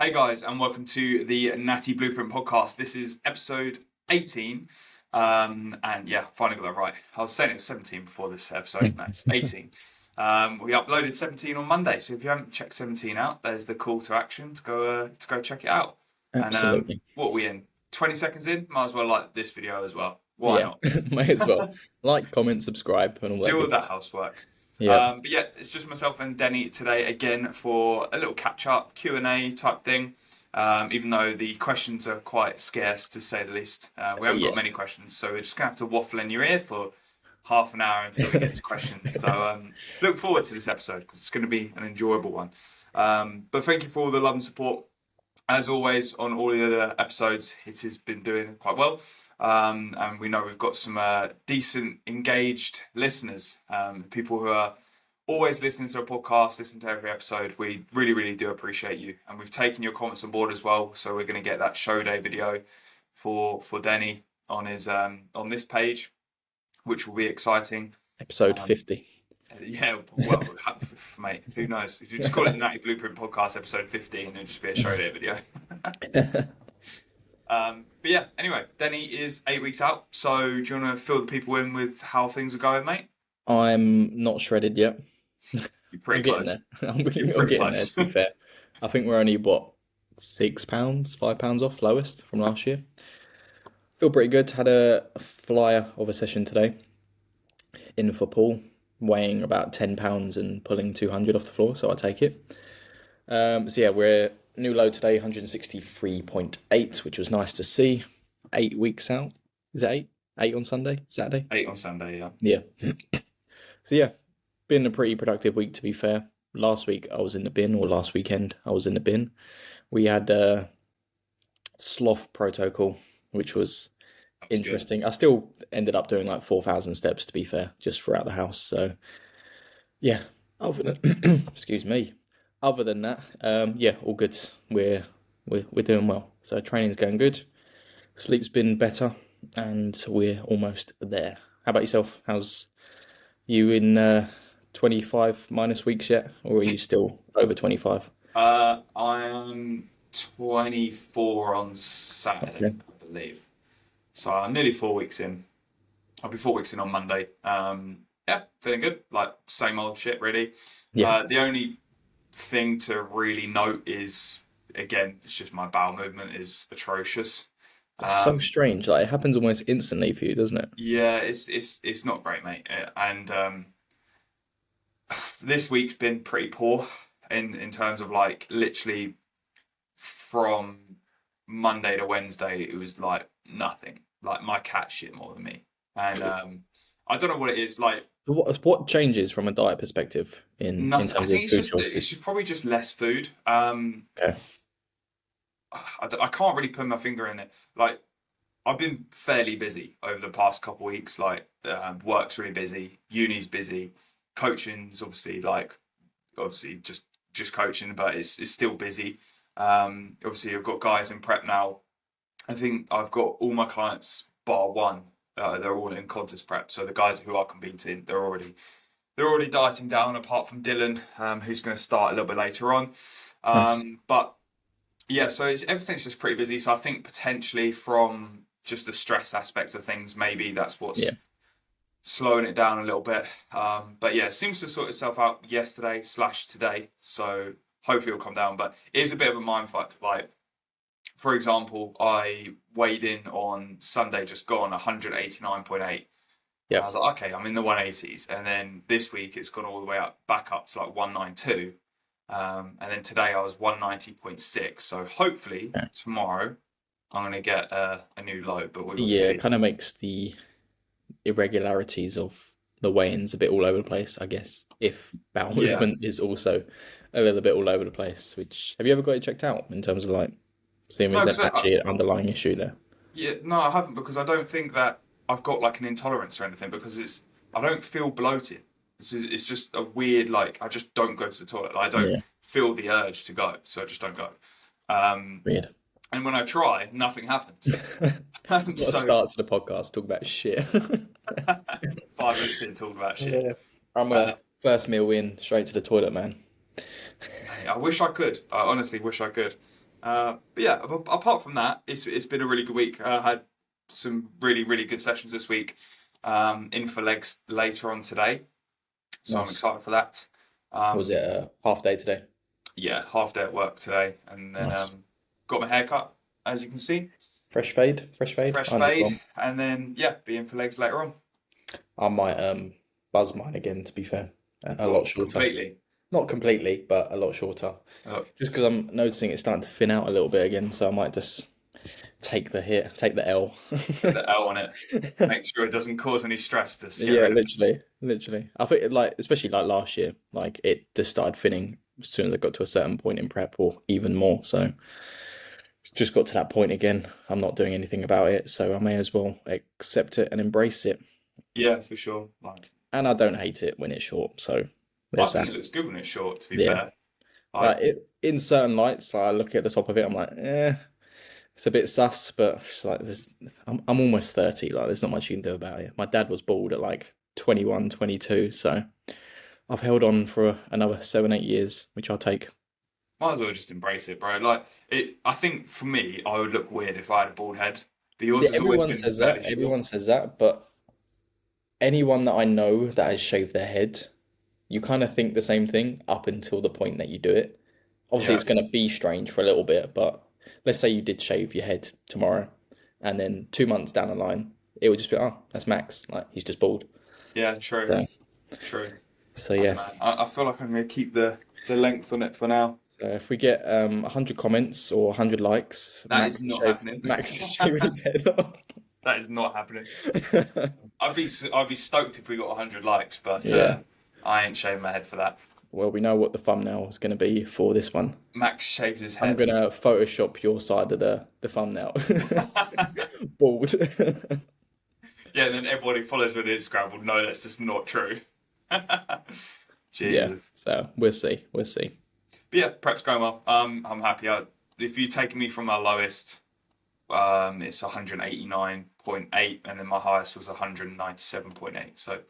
Hey guys, and welcome to the Natty Blueprint podcast. This is episode 18. And yeah, finally got that right. I was saying it was 17 before this episode. No, it's 18. We uploaded 17 on Monday, so if you haven't checked 17 out, there's the call to action to go check it out. And Absolutely. what are we in? 20 seconds in? Might as well like this video as well. Why Yeah, not? may as well. Like, comment, subscribe, and all that Do all good that stuff. housework. Yeah. But yeah, it's just myself and Denny today again for a little catch-up Q&A type thing. Even though the questions are quite scarce to say the least. We haven't got many Yes. questions, so we're just going to have to waffle in your ear for half an hour until we get to questions. So look forward to this episode because it's going to be an enjoyable one. But thank you for all the love and support. As always, on all the other episodes, it has been doing quite well. And we know we've got some decent, engaged listeners, people who are always listening to our podcast, listening to every episode. We really, really do appreciate you. And we've taken your comments on board as well. So we're going to get that show day video for Denny on his on this page, which will be exciting. Episode Um, 50. yeah, well, mate, who knows? If you just call it the Natty Blueprint Podcast, episode 50, and it'll just be a show day video. But yeah, anyway, Denny is 8 weeks out. So do you want to fill the people in with how things are going, mate? I'm not shredded yet. You're I'm pretty getting there. close. I'm You're I'm pretty getting there, close. to be fair. I think we're only, what, £6, £5 off lowest from last year. Feel pretty good. Had a flyer of a session today in for Paul, weighing about £10 and pulling 200 off the floor, so I take it. So yeah, we're new low today, 163.8, which was nice to see. 8 weeks out. Is it 8? 8 on Sunday? Saturday? 8 on Sunday, yeah. Yeah. So yeah, been a pretty productive week to be fair. Last week I was in the bin, or last weekend I was in the bin. We had a sloth protocol, which was That's good. interesting. I still ended up doing like 4,000 steps to be fair, just throughout the house. So yeah, other than, excuse me. Other than that, yeah, all good. We're doing well. So training's going good. Sleep's been better, and we're almost there. How about yourself? How's you in 25 minus weeks yet, or are you still over 25? I am 24 on Saturday, Okay. I believe. So I'm nearly 4 weeks in. I'll be 4 weeks in on Monday. Yeah, feeling good. Like, same old shit, really. Yeah. The only thing to really note is, again, it's just my bowel movement is atrocious. It's so Um, strange. Like it happens almost instantly for you, doesn't it? yeah, it's not great, mate. And this week's been pretty poor in terms of like literally from Monday to Wednesday, it was like nothing. Like my cat shit more than me, and I don't know what it is. Like So what changes from a diet perspective in nothing. I terms think of it's food just choices? probably just less food. Okay. I can't really put my finger in it. Like I've been fairly busy over the past couple of weeks. Like work's really busy, uni's busy, coaching's obviously just coaching, but it's still busy. Obviously I've got guys in prep now. I think I've got all my clients bar one. They're all in contest prep. So the guys who are competing, they're already dieting down. Apart from Dylan, who's going to start a little bit later on. Nice. But yeah, so everything's just pretty busy. So I think potentially from just the stress aspect of things, maybe that's Yeah. what's slowing it down a little bit. But yeah, it seems to sort itself out yesterday slash today. So hopefully it'll come down. But it is a bit of a mindfuck. Like, for example, I weighed in on Sunday, just gone 189.8. And Yeah. I was like, okay, I'm in the 180s. And then this week it's gone all the way back up to like 192. And then today I was 190.6. So hopefully Yeah. tomorrow I'm going to get a new low, but we will Yeah, it see. kind of makes the irregularities of the weigh-ins a bit all over the place, I guess. If bowel Yeah. movement is also a little bit all over the place, which have you ever got it checked out in terms of like seeing No, is there because actually an underlying issue there? yeah, no, I haven't because I don't think that I've got like an intolerance or anything because I don't feel bloated. It's just a weird like I just don't go to the toilet. Like, I don't Yeah, feel the urge to go, so I just don't go. Um, weird. and when I try, nothing happens. What a So start to the podcast, talk about shit. 5 minutes in talking about shit. Yeah. I'm Uh, a first meal in, straight to the toilet, man. I wish I could. I honestly wish I could. But yeah, apart from that, it's been a really good week. I had some really good sessions this week. In for legs later on today, so I'm Nice. excited for that. Was it Um, a half day today? yeah, half day at work today, and then Nice. got my hair cut, as you can see, Fresh fade, fresh fade. fresh I need fade, one. and then yeah, be in for legs later on. I might buzz mine again. To be fair, a lot Well, shorter. completely. Not completely, but a lot shorter. Uh, Just because I'm noticing it's starting to thin out a little bit again, so I might just take the hit, take the L. Take the L on it. Make sure it doesn't cause any stress. Just get Yeah, rid of it. literally. I think like especially like last year, like it just started thinning as soon as I got to a certain point in prep, or even more. So just got to that point again. I'm not doing anything about it, so I may as well accept it and embrace it. Yeah, for sure. And I don't hate it when it's short, so I there's think that. it looks good when it's short. To be Yeah, fair, like like in certain lights, I look at the top of it, I'm like, it's a bit sus, but it's like I'm almost 30. Like, there's not much you can do about it. My dad was bald at like 21, 22, so I've held on for another 7, 8 years, which I'll take. might as well just embrace it, bro. Like it. I think for me, I would look weird if I had a bald head. But yours See, has always everyone been says that. fairly short. Everyone says that, but anyone that I know that has shaved their head, you kind of think the same thing up until the point that you do it. Obviously, Yeah, it's going to be strange for a little bit, but let's say you did shave your head tomorrow, and then 2 months down the line, it would just be, oh, that's Max. Like, he's just bald. yeah, true, So, true. so I don't yeah. know. I feel like I'm gonna keep the length on it for now. So if we get 100 comments or 100 likes, That is not happening. Max is shaving his head off. That is not happening. I'd be stoked if we got 100 likes, but Yeah. I ain't shaving my head for that. Well, we know what the thumbnail is going to be for this one. Max shaved his I'm head. gonna Photoshop your side of the thumbnail. Bald. Yeah, and then everyone who follows me on Instagram will know that's just not true. Yeah. Jesus. So we'll see. We'll see. But yeah, prep's going well. I'm happy. If you've taken me from my lowest, it's 189.8, and then my highest was 197.8. So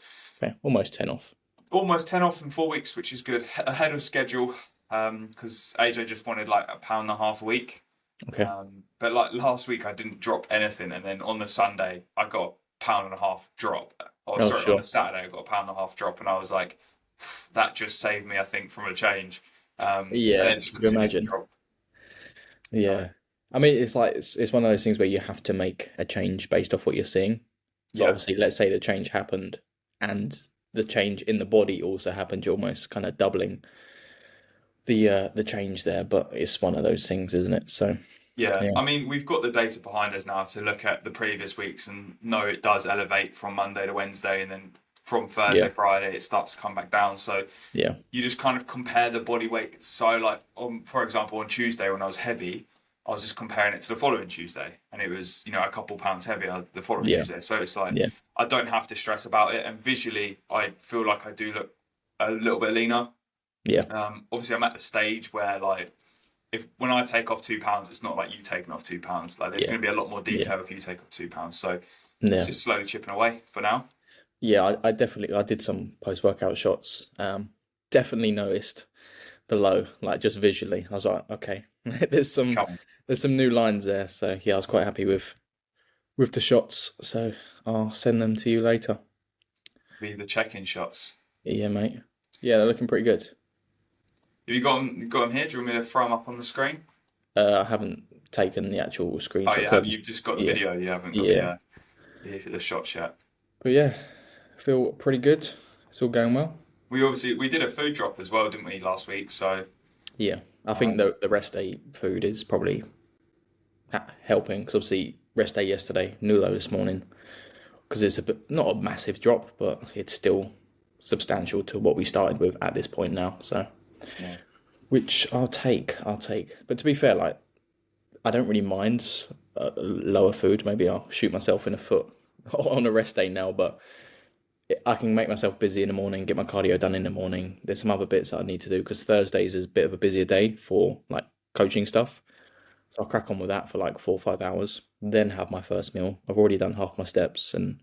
Okay, almost 10 off. almost 10 off in 4 weeks, which is good. Ahead of schedule, because AJ just wanted like a pound and a half a week. Okay. But like last week, I didn't drop anything, and then on the Sunday, I got a pound and a half drop. Oh, Oh, sorry, on sure. the Saturday, I got a pound and a half drop, and I was like, that just saved me, I think, from a change. And Yeah, then just you continued to imagine. drop. So Yeah. I mean, it's like it's one of those things where you have to make a change based off what you're seeing. But yeah, obviously, let's say the change happened and the change in the body also happened, you're almost kind of doubling the change there. But it's one of those things, isn't it? So yeah. yeah, I mean, we've got the data behind us now to look at the previous weeks and know it does elevate from Monday to Wednesday, and then from Thursday, yeah, Friday, it starts to come back down. So yeah, you just kind of compare the body weight. So, like, for example, on Tuesday when I was heavy, I was just comparing it to the following Tuesday, and it was, a couple pounds heavier the following yeah, Tuesday. So it's like yeah, I don't have to stress about it, and visually, I feel like I do look a little bit leaner. yeah, Obviously, I'm at the stage where like if when I take off £2, it's not like you taking off £2. Like there's yeah, going to be a lot more yeah, detail if you take off £2. So it's yeah. just slowly chipping away for now. Yeah, I definitely I did some post workout shots. Definitely noticed the low, like just visually. I was like, okay, there's It's some coming. there's some new lines there. So yeah, I was quite happy with the shots. So I'll send them to you later. Be the check-in shots. Yeah, mate. Yeah, they're looking pretty good. Have you got them? You got them here? Do you want me to throw them up on the screen? I haven't taken the actual Oh, screenshot. you 'Cause I have. just You've just got the yeah, video. You haven't got yeah. the shots yet. But yeah, I feel pretty good. It's all going well. We did a food drop as well, didn't we, last week? So Yeah, I think um, the rest day food is probably helping because obviously rest day yesterday, Nulo this morning because it's a bit not a massive drop, but it's still substantial to what we started with at this point now. So, yeah, which I'll take, I'll take. But to be fair, like I don't really mind lower food. Maybe I'll shoot myself in the foot on a rest day now, but I can make myself busy in the morning, get my cardio done in the morning. There's some other bits that I need to do because Thursdays is a bit of a busier day for like coaching stuff. So I'll crack on with that for like 4 or 5 hours, then have my first meal. I've already done half my steps and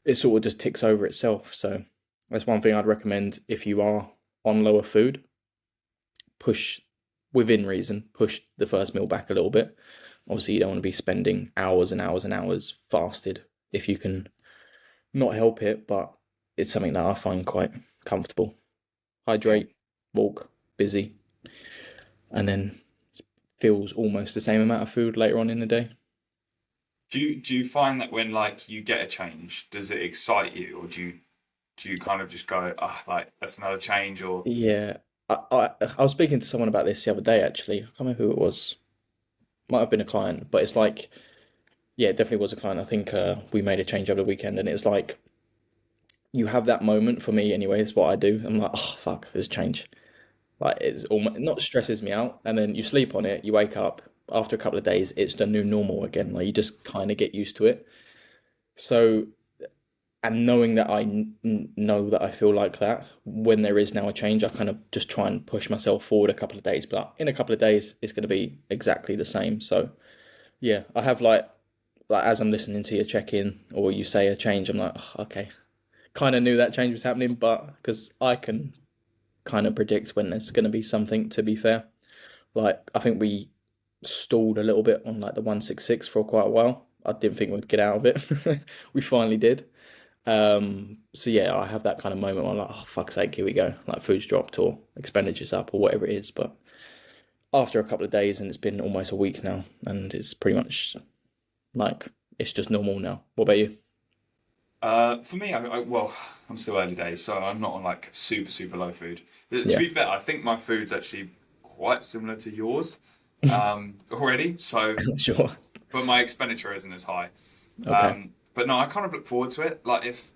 it sort of just ticks over itself. So that's one thing I'd recommend if you are on lower food, push within reason, push the first meal back a little bit. Obviously, you don't want to be spending hours and hours and hours fasted if you can not help it, but it's something that I find quite comfortable. Yeah. Hydrate, walk, busy, and then feels almost the same amount of food later on in the day. Do you find that when like you get a change, does it excite you, or do you kind of just go, ah, like that's another change, or Yeah, I was speaking to someone about this the other day actually. I can't remember who it was. Might have been a client, but it's like, yeah, it definitely was a client. I think we made a change over the weekend, and it's like you have that moment for me anyway. It's what I do. I'm like, oh fuck, there's change. Like it's almost not stresses me out, and then you sleep on it. You wake up after a couple of days, it's the new normal again. Like you just kind of get used to it. So, and knowing that know that I feel like that when there is now a change, I kind of just try and push myself forward a couple of days. But in a couple of days, it's going to be exactly the same. So yeah, I have like as I'm listening to your check in or you say a change, I'm like, "Oh, okay, kind of knew that change was happening, but because I can kind of predict when there's going to be something. To be fair, like I think we stalled a little bit on like the 166 for quite a while. I didn't think we'd get out of it. We finally did. So yeah, I have that kind of moment where I'm like, oh fuck's sake, here we go. Like food's dropped or expenditure's up or whatever it is. But after a couple of days, and it's been almost a week now, and it's pretty much like it's just normal now. What about you? for me, well, I'm still early days, so I'm not on like super super low food. To Yeah, be fair, I think my food's actually quite similar to yours already. So, sure. but my expenditure isn't as high. Okay. But no, I kind of look forward to it. Like if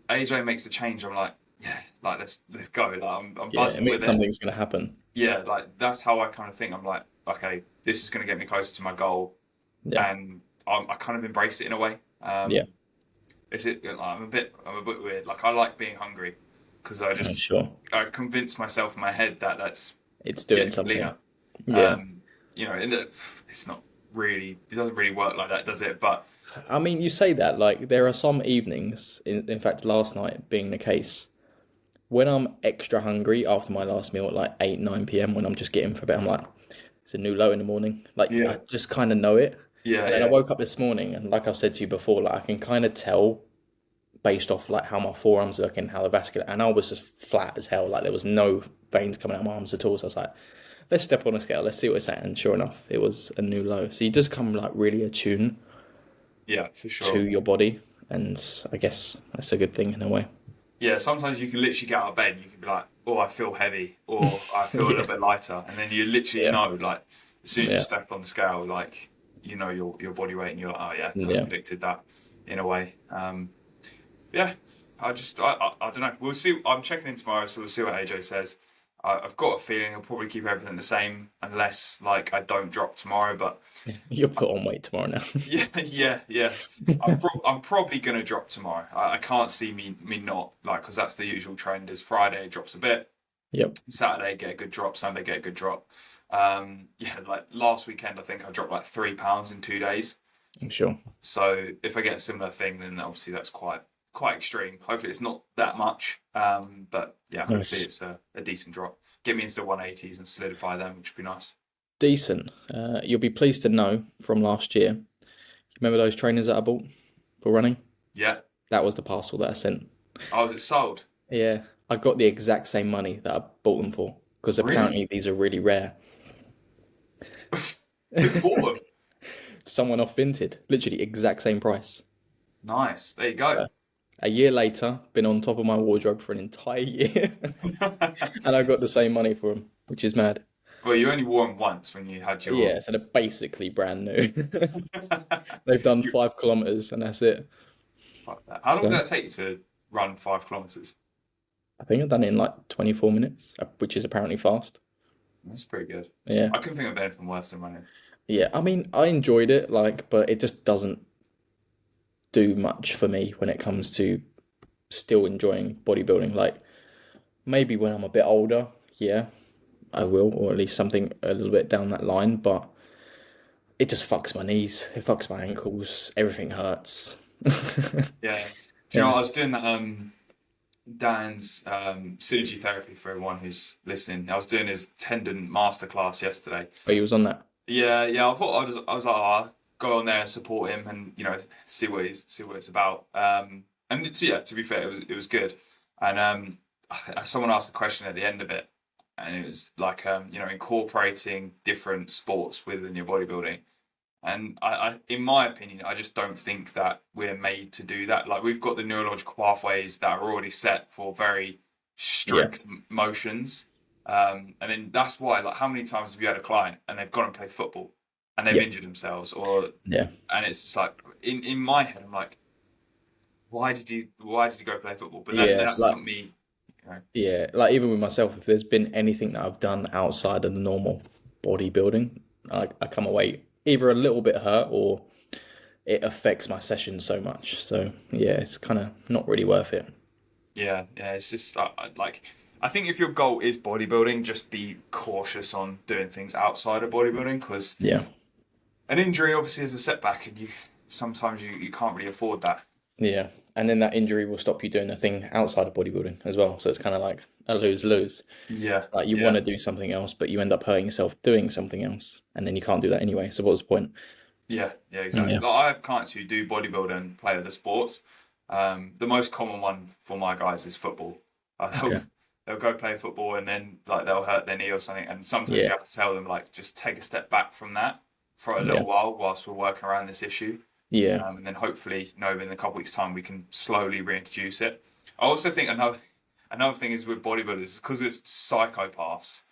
AJ makes a change, I'm like, yeah, like let's go. Like I'm Yeah, it buzzing with means it. something's gonna happen. Yeah, like that's how I kind of think. I'm like, okay, this is going to get me closer to my goal, Yeah, and I kind of embrace it in a way. yeah, Is it? Like, I'm a bit weird. Like I like being hungry because sure. I convince myself in my head that that's It's doing getting me something. leaner. Yeah. Um, it's not really. It doesn't really work like that, does it? But I mean, you say that, like, there are some evenings, in fact, last night being the case, when I'm extra hungry after my last meal at like 8, 9 p.m., when I'm just getting for bed, I'm like, it's a new low in the morning. Like, yeah, I just kind of know it. yeah, And then I yeah, woke up this morning, and like I've said to you before, like, I can kind of tell based off like how my forearms are looking, how the vascular, and I was just flat as hell. Like, there was no veins coming out of my arms at all. So I was like, let's step on a scale, let's see what it's at. And sure enough, it was a new low. So you just come like really attuned yeah, for to sure. your body, and I guess that's a good thing in a way. Yeah, sometimes you can literally get out of bed and you can be like, oh, I feel heavy, or I feel a little Yeah, bit lighter, and then you literally yeah, know, like, as soon as you yeah, step on the scale, like, you know your body weight, and you're like, oh yeah, kind of yeah. predicted that in a way. Yeah, I don't know. We'll see. I'm checking in tomorrow, so we'll see what AJ says. I've got a feeling he'll probably keep everything the same unless like I don't drop tomorrow. But You'll put on weight tomorrow now. yeah, yeah, yeah. I'm probably gonna drop tomorrow. I can't see me not like because that's the usual trend. Is Friday it drops a bit, Yep, Saturday get a good drop, Sunday get a good drop. Yeah, like last weekend I think I dropped like 3 pounds in 2 days. I'm sure. So if I get a similar thing, then obviously that's quite extreme. Hopefully it's not that much. But yeah, hopefully Nice. it's a decent drop. Get me into the 180s and solidify them, which would be nice. Decent. You'll be pleased to know from last year. Remember those trainers that I bought for running? Yeah. That was the parcel that I sent. Oh, is it sold? Yeah, I got the exact same money that I bought them for because Really? apparently these are really rare. Who bought them? Someone off Vinted, literally exact same price. Nice. There you go. A year later, been on top of my wardrobe for an entire year, and I got the same money for them, which is mad. Well, you only wore them once when you had your. Yeah, so they're basically brand new. They've done you 5 kilometers and that's it. fuck that. How long did So that take you to run 5 kilometers? I think I've done it in like 24 minutes, which is apparently fast. That's pretty good. Yeah. I couldn't think of anything worse than running. Yeah, I mean, I enjoyed it, like, but it just doesn't do much for me when it comes to still enjoying bodybuilding. Like, maybe when I'm a bit older, yeah, I will, or at least something a little bit down that line, but it just fucks my knees, it fucks my ankles, everything hurts. Yeah. Do you know Yeah. what I was doing that Dan's synergy therapy for everyone who's listening. I was doing his tendon masterclass yesterday. Oh, you was on that. Yeah. I thought I was like, oh, I'll go on there and support him, and see what it's about. And yeah, to be fair, it was good. And someone asked a question at the end of it, and it was like incorporating different sports within your bodybuilding. And in my opinion, I just don't think that we're made to do that. Like we've got the neurological pathways that are already set for very Yeah, strict motions. And then that's why, like, how many times have you had a client and they've gone and played football and they've yeah, injured themselves, or yeah, and it's just like in my head, I'm like, why did you go play football? But then yeah. that's Like, not me, you know. yeah, like even with myself, if there's been anything that I've done outside of the normal bodybuilding, I come away either a little bit hurt or it affects my session so much. So yeah, it's kind of not really worth it. Yeah. It's just like I think if your goal is bodybuilding, just be cautious on doing things outside of bodybuilding because Yeah, an injury obviously is a setback, and sometimes you can't really afford that. yeah. And then that injury will stop you doing the thing outside of bodybuilding as well. So it's kind of like a lose-lose. Yeah, Like you want yeah, to do something else, but you end up hurting yourself doing something else, and then you can't do that anyway. So what's the point? yeah, exactly. Yeah. Like, I have clients who do bodybuilding and play other sports. The most common one for my guys is football. Okay. They'll go play football and then like they'll hurt their knee or something, and sometimes you Yeah. have to tell them like just take a step back from that for a Yeah. little while whilst we're working around this issue. Yeah. And then hopefully, in a couple of weeks' time, we can slowly reintroduce it. I also think another thing is with bodybuilders, because we're psychopaths,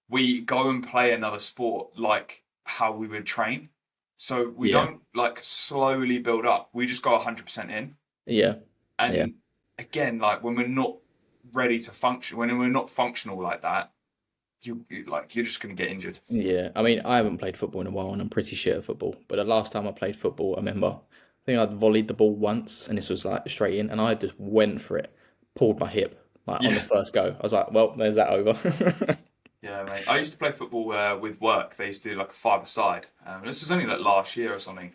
we go and play another sport like how we would train. So we Yeah. don't like slowly build up. We just go 100% in. Yeah. Yeah. And again, like when we're not ready to function, when we're not functional like that, you're just going to get injured. Yeah. I mean, I haven't played football in a while, and I'm pretty shit at football. But the last time I played football, I remember, I think I'd volleyed the ball once, and this was like straight in, and I just went for it, pulled my hip like on the Yeah. first go. I was like, well, there's that over. Yeah, mate. I used to play football with work. They used to do like a five-a-side. This was only like last year or something.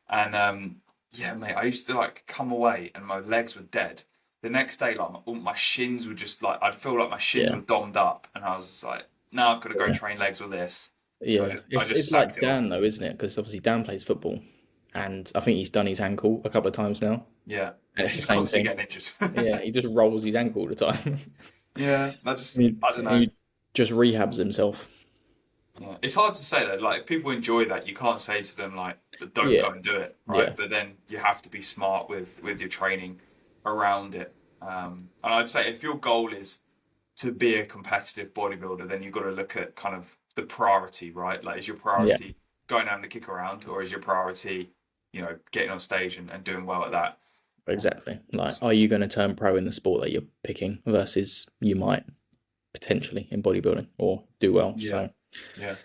And yeah, mate, I used to like come away and my legs were dead. The next day, like my shins were just like I'd feel like my shins Yeah. were dommed up, and I was just like, now I've got to go Yeah. train legs with this. So Yeah, I it's just it's sacked like it off. Dan though, isn't it? Because obviously Dan plays football, and I think he's done his ankle a couple of times now, Yeah, and it's the he's same constantly thing. getting injured. Yeah, he just rolls his ankle all the time. Yeah, he, I don't know. he just rehabs himself. Yeah. It's hard to say that. Like people enjoy that. You can't say to them like, "Don't Yeah, go and do it," yeah, right? But then you have to be smart with your training around it. And I'd say if your goal is to be a competitive bodybuilder, then you've got to look at kind of the priority, right? Like, is your yeah, priority going down to kick around, or is your priority, getting on stage and doing well at that? exactly. Like, So, are you going to turn pro in the sport that you're picking versus you might potentially in bodybuilding or do well? yeah, So yeah.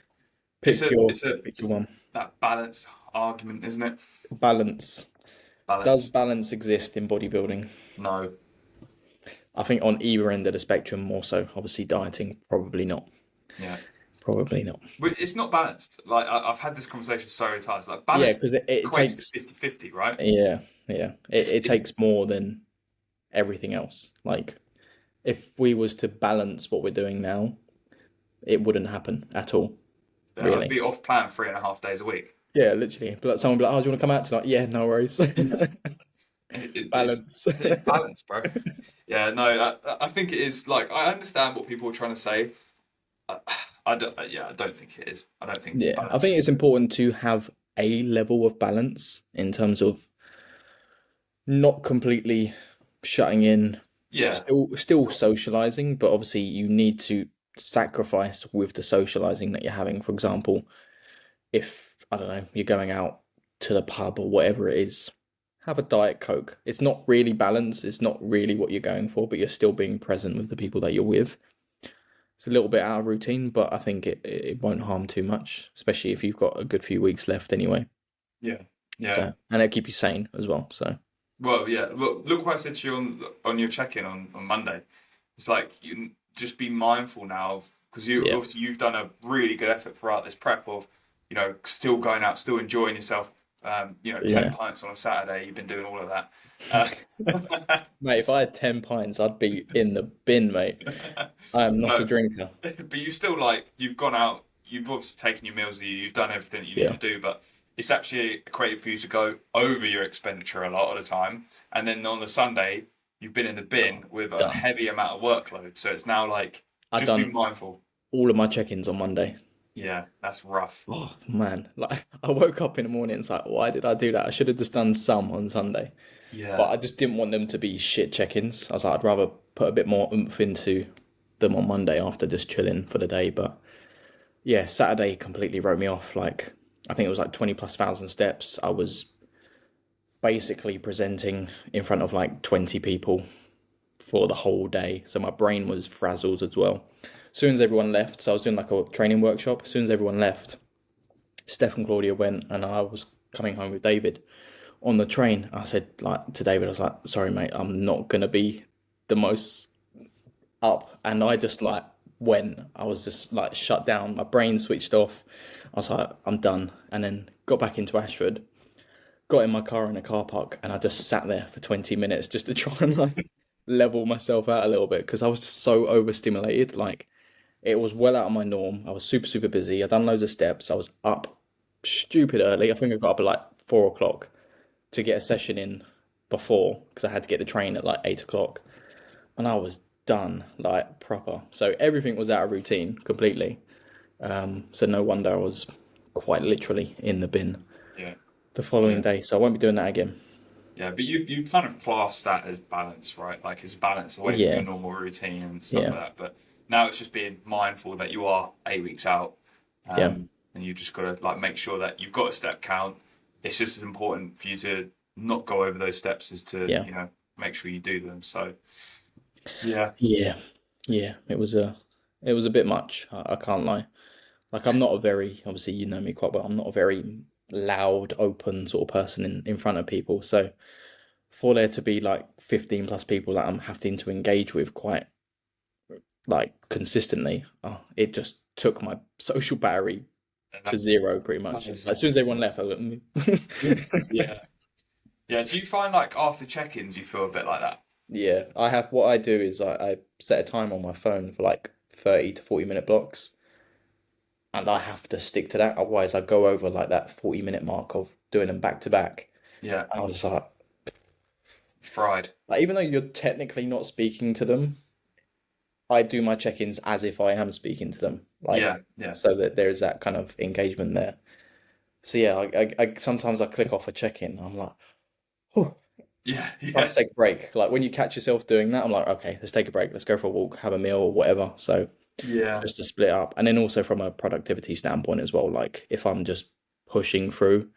It's pick a your it's a pick your it's one. that balance argument, isn't it? Balance. Does Balance. balance exist in bodybuilding? No. I think on either end of the spectrum, more so. Obviously, dieting, probably not. Yeah. Probably not. But it's not balanced. Like I've had this conversation so many times. Like Yeah, balance because it equates to takes. 50-50, right? Yeah, yeah. It It's takes more than everything else. Like, if we was to balance what we're doing now, it wouldn't happen at all, I'd really. be off plan 3.5 days a week. Yeah, literally. But like, someone would be like, "Oh, do you want to come out tonight?" Yeah, no worries. Yeah. It's Balance. it's balance, bro. Yeah, no, I think it is. Like I understand what people are trying to say. I, I don't. Yeah, I don't think it is. I don't think Yeah, I balance think is. it's important to have a level of balance in terms of not completely shutting in, Yeah, still socializing, but obviously you need to sacrifice with the socializing that you're having. For example, if I don't know, you're going out to the pub or whatever it is, have a diet coke. It's not really balanced, it's not really what you're going for, but you're still being present with the people that you're with. It's a little bit out of routine, but I think it won't harm too much, especially if you've got a good few weeks left anyway. yeah, yeah. So, and it'll keep you sane as well. So Well, yeah. Well, look what I said to you on your check-in on Monday. It's like you just be mindful now of because you yeah, obviously you've done a really good effort throughout this prep of still going out, still enjoying yourself. 10 Yeah. pints on a Saturday. You've been doing all of that. Uh, Mate, if I had 10 pints, I'd be in the bin, mate. I am not a no, drinker. but you still like you've gone out. You've obviously taken your meals with you. You've done everything that you need Yeah. to do, but it's actually equated for you to go over your expenditure a lot of the time. And then on the Sunday, you've been in the bin with a Done. heavy amount of workload. So it's now like I just be done mindful. all of my check-ins on Monday. Yeah, that's rough. Oh man, like I woke up in the morning, it's like, why did I do that? I should have just done some on Sunday. But Yeah, I just didn't want them to be shit check-ins. I was like, I'd rather put a bit more oomph into them on Monday after just chilling for the day. But yeah, Saturday completely wrote me off. Like I think it was like 20 plus thousand steps. I was basically presenting in front of like 20 people for the whole day. So my brain was frazzled as well. As soon as everyone left, so I was doing like a training workshop. As soon as everyone left, Steph and Claudia went, and I was coming home with David on the train. I said like to David, I was like, "Sorry, mate, I'm not gonna be the most up." And I just like went. I was just like shut down. My brain switched off. I was like, "I'm done." And then got back into Ashford, got in my car in a car park, and I just sat there for 20 minutes just to try and like level myself out a little bit because I was just so overstimulated. Like it was well out of my norm. I was super, super busy. I done loads of steps. I was up stupid early. I think I got up at like 4 o'clock to get a session in before because I had to get the train at like 8 o'clock. And I was done, like proper. So everything was out of routine completely. So no wonder I was quite literally in the bin yeah, the following yeah. day. So I won't be doing that again. Yeah, but you kind of class that as balance, right? Like it's balance away from your Yeah, normal routine and stuff yeah, like that. But now it's just being mindful that you are 8 weeks out, yeah, and you've just got to like make sure that you've got a step count. It's just as important for you to not go over those steps as to, yeah, make sure you do them. So yeah, yeah, yeah. It was a bit much. I can't lie. Like I'm not a very, obviously you know me quite well. I'm not a very loud, open sort of person in front of people. So for there to be like 15 plus people that I'm having to engage with quite like consistently, it just took my social battery and to that, zero pretty that much. is As soon as everyone left, I was like, yeah, yeah. Do you find like after check-ins you feel a bit like that? yeah, I have what I do is I set a time on my phone for like 30 to 40 minute blocks and I have to stick to that. Otherwise, I go over like that 40-minute mark of doing them back to back. Yeah, I was fried. like, even though you're technically not speaking to them, I do my check-ins as if I am speaking to them, Yeah, like yeah, so that there is that kind of engagement there. So yeah, I sometimes I click off a check-in. I'm like, oh, yeah, trying yeah, to take a break. Like when you catch yourself doing that, I'm like, okay, let's take a break. Let's go for a walk, have a meal or whatever. So yeah. just to split up, and then also from a productivity standpoint as well. Like if I'm just pushing through,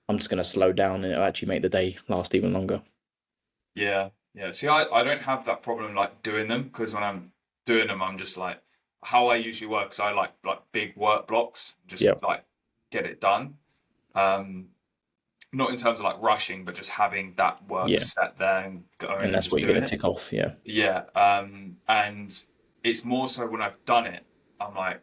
I'm just gonna slow down, and it'll actually make the day last even longer. Yeah, yeah. See, I don't have that problem like doing them because when I'm doing them, I'm just like how I usually work. So I like big work blocks, just Yep. like get it done. Um, Not in terms of like rushing, but just having that work Yeah, set there and going and and that's just what you're doing gonna it. tick off. Yeah. Yeah. And it's more so when I've done it, I'm like,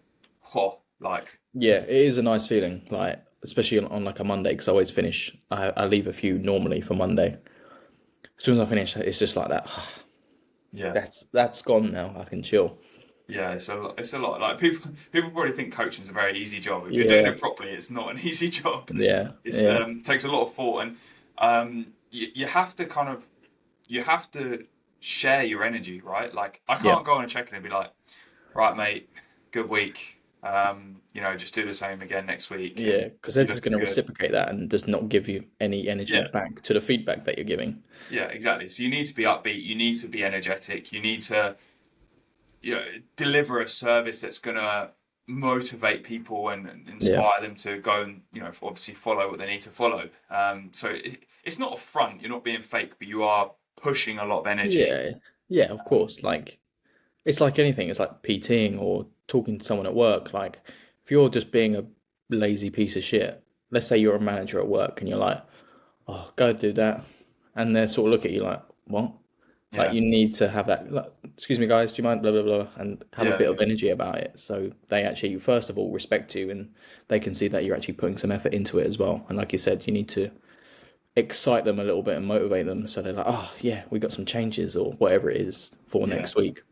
oh, like Yeah, it is a nice feeling, like especially on like a Monday, because I always finish. I leave a few normally for Monday. As soon as I finish, it's just like that. yeah. That's gone now. I can chill. Yeah, it's a lot. It's a lot. Like people probably think coaching is a very easy job. If you're doing Yeah, it properly, it's not an easy job. yeah, It's yeah, takes a lot of thought, and you have to kind of you have to share your energy, right? Like I yeah, can't go on a check-in and be like, right, mate, good week. Just do the same again next week, and yeah. Because they're you're just looking going to good. reciprocate that and just not give you any energy Yeah, back to the feedback that you're giving. yeah, exactly. So you need to be upbeat. You need to be energetic. You need to deliver a service that's going to motivate people and Yeah, inspire them to go and obviously follow what they need to follow. So it's not a front. You're not being fake, but you are pushing a lot of energy. yeah, yeah. Of course, like it's like anything. It's like PTing or talking to someone at work. Like if you're just being a lazy piece of shit, let's say you're a manager at work and you're like, oh, go do that, and they sort of look at you like, what? Like Yeah, you need to have that. Like, excuse me, guys, do you mind? Blah blah blah, and have a yeah, bit of yeah, energy about it, so they actually, first of all, respect you, and they can see that you're actually putting some effort into it as well. And like you said, you need to excite them a little bit and motivate them, so they're like, oh yeah, we got some changes or whatever it is for yeah, next week.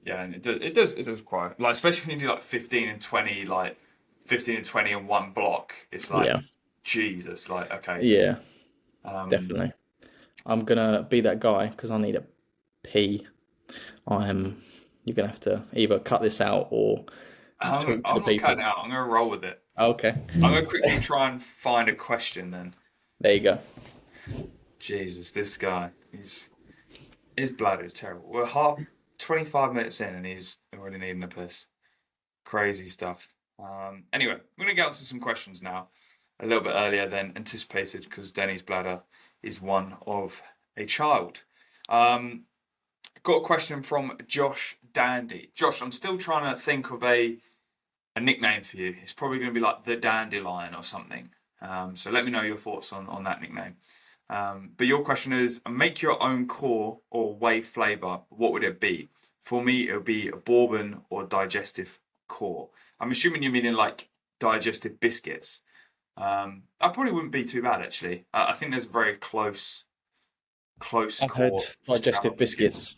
yeah. And it does quite like, especially when you do like 15 and 20, like 15 and 20 in one block. It's like Yeah, Jesus, like okay. yeah, Um, definitely. I'm gonna be that guy because I need a pee. I'm. You're gonna have to either cut this out or I'm talk to the I'm not cutting people. it out. I'm gonna roll with it. Okay, I'm gonna quickly try and find a question then. there you go. Jesus, this guy, his bladder is terrible. We're 25 minutes in and he's already needing a piss. Crazy stuff. Anyway, I'm gonna get on to some questions now. A little bit earlier than anticipated because Denny's bladder is one of a child. Um, got a question from Josh Dandy. Josh, I'm still trying to think of a nickname for you. It's probably going to be like the Dandelion or something. So let me know your thoughts on that nickname. But your question is, make your own core or whey flavour. What would it be? For me, it would be a bourbon or digestive core. I'm assuming you're meaning like digestive biscuits. That probably wouldn't be too bad actually. I think there's a very close I heard core to caramel digestive biscuits. biscuits.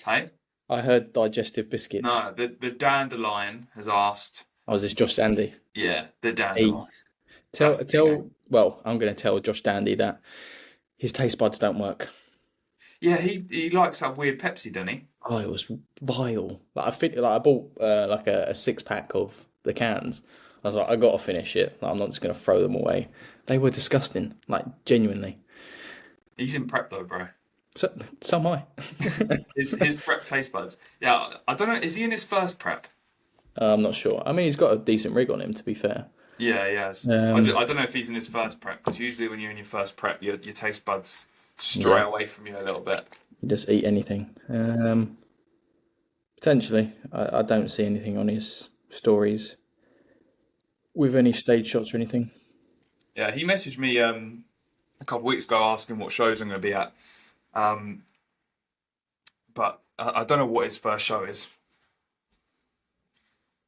Hey, I heard digestive biscuits. no, the dandelion has asked. Oh, is this Josh Dandy? Yeah, the Hey, dandelion. tell That's the nickname. tell. Well, I'm going to tell Josh Dandy that his taste buds don't work. Yeah, he likes that weird Pepsi, doesn't he? Oh, it was vile. Like I think, like I bought like a 6 pack of the cans. I was like, I got to finish it. Like, I'm not just going to throw them away. They were disgusting. Like genuinely. He's in prep though, bro. So so am I. His prep taste buds. Yeah, I don't know. Is he in his first prep? I'm not sure. I mean, he's got a decent rig on him, to be fair. Yeah, he has. Um, I don't know if he's in his first prep because usually when you're in your first prep, your taste buds stray yeah, away from you a little bit. you just eat anything. Potentially, I don't see anything on his stories with any stage shots or anything. Yeah, he messaged me a couple of weeks ago asking what shows I'm going to be at. Um, but I don't know what his first show is.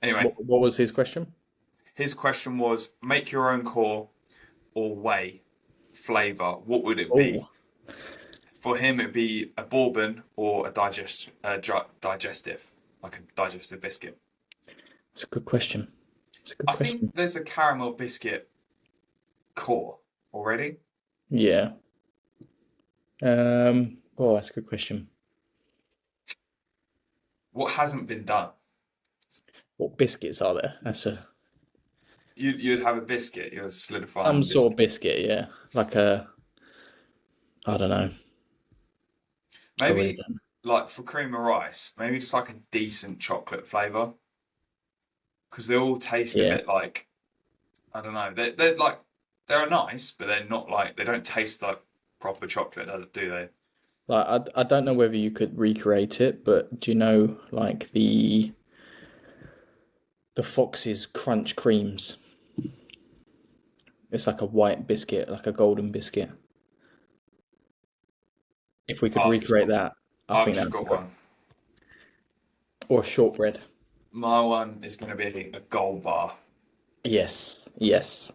Anyway, What was his question? his question was make your own core or whey flavor. What would it be? Oh, For him, it'd be a bourbon or a digestive, like a digestive biscuit. it's a good question. It's a good I think question. there's a caramel biscuit core already. Yeah. Oh, that's a good question. What hasn't been done? What biscuits are there? That's a You'd have a biscuit. You're some solidifying sort of biscuit. biscuit, yeah. Like a, I don't know. I really Maybe don't. like for cream of rice, maybe just like a decent chocolate flavor because they all taste a Yeah. bit like I don't know. They're like they're nice, but they're not like they don't taste like proper chocolate, do they? Like I don't know whether you could recreate it, but do you know like the Fox's Crunch creams? It's like a white biscuit, like a golden biscuit. If we could I've just recreate got that, I I've think just that'd be got great. one. Or a shortbread. My one is going to be a gold bar. Yes, yes.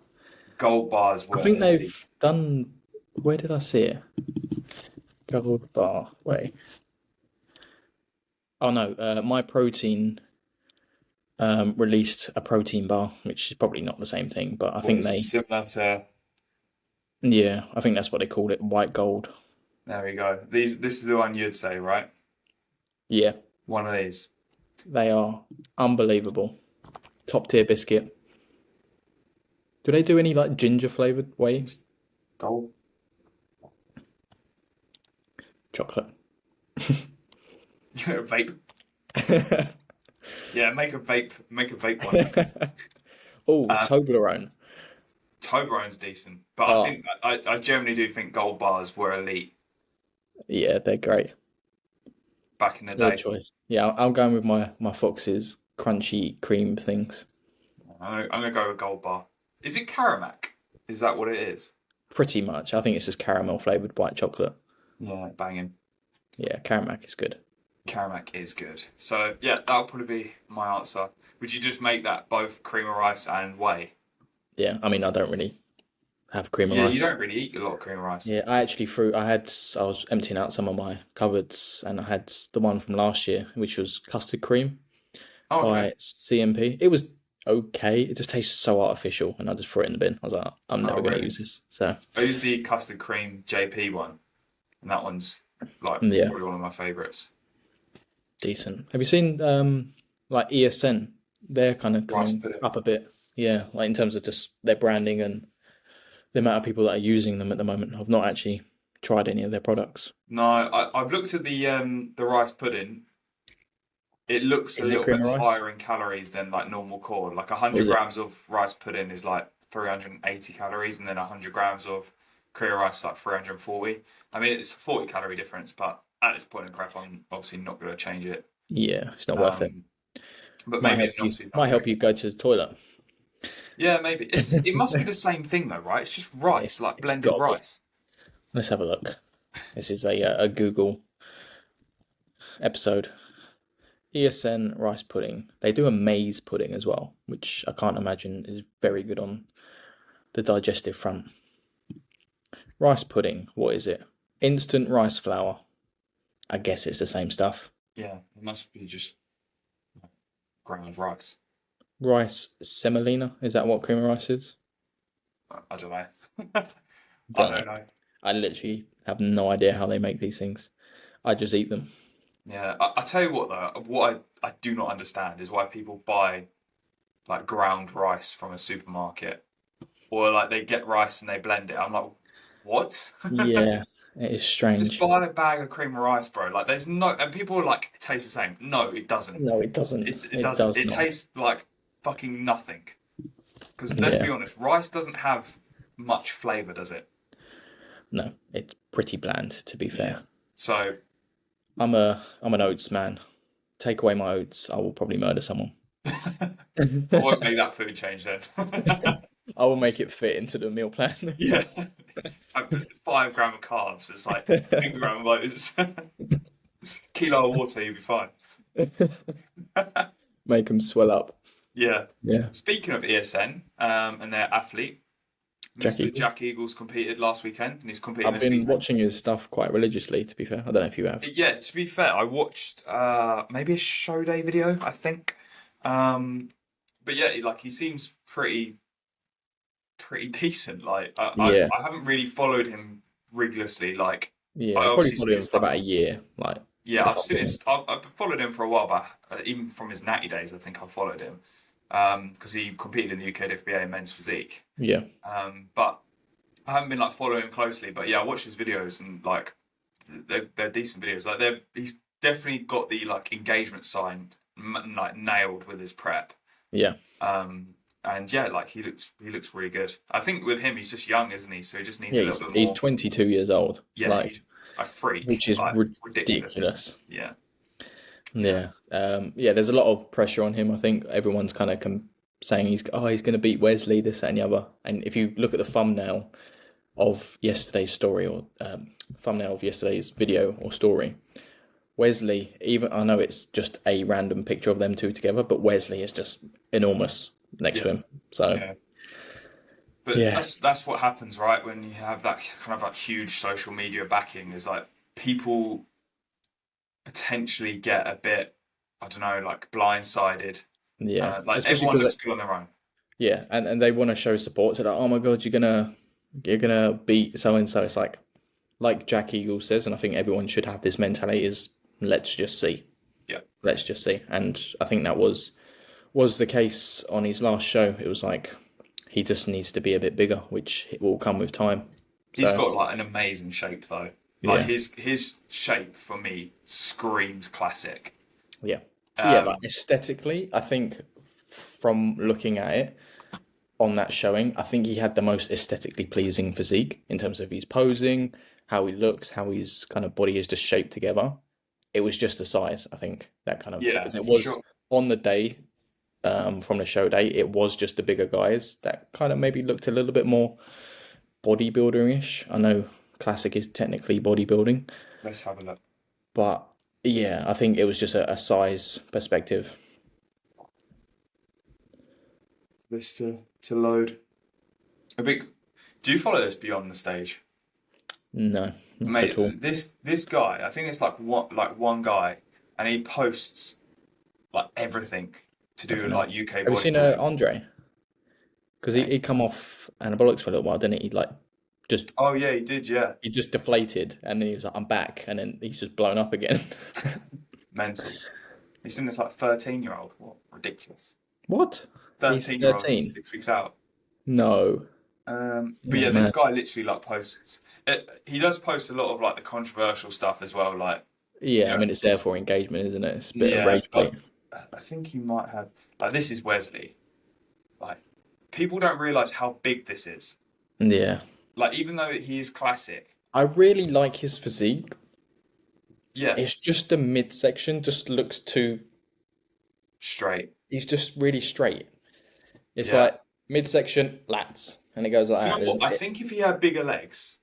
Gold bars I were think elite. they've done. Where did I see it? Gold bar. Wait. Oh no, my protein released a protein bar, which is probably not the same thing, but I What think is it? they, Similar to yeah, I think that's what they called it, white gold. there we go. This is the one you'd say, right? Yeah, One of these. they are unbelievable. Top tier biscuit. Do they do any like ginger flavored whey Gold. chocolate? Vape. Yeah, make a vape one. Oh, Uh, Toblerone. Toblerone's decent, but I Oh, think I generally do think gold bars were elite yeah, they're great. back in the Solid day. choice. Yeah, I'm going with my Fox's crunchy cream things. I'm gonna go with gold bar. Is it Caramac? Is that what it is? Pretty much. I think it's just caramel flavored white chocolate. Yeah, banging. Yeah, Karamak is good. Karamak is good. So yeah, that'll probably be my answer. Would you just make that both cream of rice and whey? Yeah, I mean, I don't really have cream of Yeah, you rice. don't really eat a lot of cream of rice. Yeah, I actually threw. I was emptying out some of my cupboards, and I had the one from last year, which was custard cream Oh, okay. by CMP. It was okay. It just tastes so artificial, and I just threw it in the bin. I was like, I'm Oh, never going to really? use this. So I use the custard cream JP one, and that one's like yeah, probably one of my favourites. decent. Have you seen like ESN? They're kind of Rice coming pudding. up a bit. Yeah, like in terms of just their branding and the amount of people that are using them at the moment. I've not actually tried any of their products. No, I've looked at the rice pudding. It looks a Is it little bit cream of rice? higher in calories than like normal corn. Like Or 100 is it? grams of rice pudding is like 380 calories, and then 100 grams of clear rice is like 340. I mean, it's a 40 calorie difference, but at this point in prep, I'm obviously not going to change it. Yeah, it's not worth it. Um, but maybe in obviously Might another help drink. you go to the toilet. Yeah, maybe. It must be the same thing though, right? It's just It, rice, like it's blended got to be. rice. Let's have a look. This is a Google episode. ESN rice pudding. They do a maize pudding as well, which I can't imagine is very good on the digestive front. Rice pudding. What is it? Instant rice flour. I guess it's the same stuff. Yeah, it must be just ground rice. Rice semolina. Is that what cream of rice is? I don't know. I Don't know. don't know. I literally have no idea how they make these things. I just eat them. Yeah, I tell you what though, what I do not understand is why people buy like ground rice from a supermarket, or like they get rice and they blend it. I'm like, what? Yeah, it is Just strange. buy a bag of cream of rice, bro. Like, there's no, and people are like, it tastes the same. No, it doesn't. No, it doesn't. It It doesn't. does It not. tastes like fucking nothing. Because let's Yeah, be honest, rice doesn't have much flavor, does it? no, it's pretty bland to be Yeah. fair. So I'm an oats man. Take away my oats, I will probably murder someone. I won't make that food change then. I will make it fit into the meal plan. Yeah. I put 5 gram of carbs. It's like 10 gram of oats. Kilo of water, you'll be fine. Make them swell up. Yeah. Yeah, Speaking of ESN and their athlete, Jack Mr. Eagle. Jack Eagles competed last weekend and he's competing I've this been weekend. watching his stuff quite religiously, to be fair. I don't know if you have. Yeah, to be fair, I watched maybe a show day video, I think. Um, but yeah, like he seems pretty decent. Like Yeah, I haven't really followed him rigorously. Like yeah. I I probably obviously followed see him his for stuff. about a year. Like, Yeah, if I've I'm seen being his. honest. I've followed him for a while, but even from his Natty days, I think I followed him because he competed in the UKFBA men's physique. Yeah, But I haven't been like following him closely. But yeah, I watched his videos and like they're decent videos. Like he's definitely got the like engagement sign like nailed with his prep. yeah. Um, and yeah, like he looks really good. I think with him, he's just young, isn't he? So he just needs Yeah, a little bit he's more. 22 years old. Yeah, Like, he's a freak, which is like ridiculous. ridiculous. Yeah, yeah, Yeah, yeah. There's a lot of pressure on him. I think everyone's kind of saying he's going to beat Wesley, this that, and the other. And if you look at the thumbnail of yesterday's story or thumbnail of yesterday's video or story, Wesley. Even I know it's just a random picture of them two together, but Wesley is just enormous next to yeah, him. So yeah. But yeah, that's what happens, right? When you have that kind of like huge social media backing, is like people potentially get a bit, I don't know, like blindsided. yeah. Like Especially everyone because looks good on their own. yeah, and they want to show support. So like, oh my god, you're gonna beat so and so. It's like Jack Eagle says, and I think everyone should have this mentality: is let's just see, Yeah, let's just see. And I think that was the case on his last show. It was like he just needs to be a bit bigger, which it will come with time. he's So got like an amazing shape though. Like yeah, his shape for me screams classic. yeah, yeah. Like Um, aesthetically, I think from looking at it on that showing, I think he had the most aesthetically pleasing physique in terms of his posing, how he looks, how his kind of body is just shaped together. It was just the size, I think, that kind of yeah, because it for was sure. on the day from the show day, it was just the bigger guys that kind of maybe looked a little bit more bodybuilding-ish. I know classic is technically bodybuilding, Let's have a look. But yeah, I think it was just a size perspective. This to load. A big. Do you follow this beyond the stage, No, not mate? at all. This guy. I think it's like one guy, and he posts like everything to do Fucking with hell. like UK Have you seen bodybuilding. Andre? Because Mate. he come off anabolics for a little while, didn't he? Like just Oh yeah, he did. Yeah, he just deflated, and then he was like, "I'm back," and then he's just blown up again. mental. He's seen this like 13-year-old. What ridiculous. What? He's 13-year-old 13. 6 weeks out. No. But Oh yeah, this man. guy literally like posts. He does post a lot of like the controversial stuff as well. Like you Yeah, I know, mean it's there for engagement, isn't it? It's a bit of yeah. rage bait. But I think he might have like this is Wesley. Like people don't realize how big this is. Yeah. Like even though he is classic, I really like his physique. yeah, It's just the midsection just looks too. straight. He's just really straight. It's Yeah. like midsection lats, and it goes like You that. know what? I think if he had bigger legs,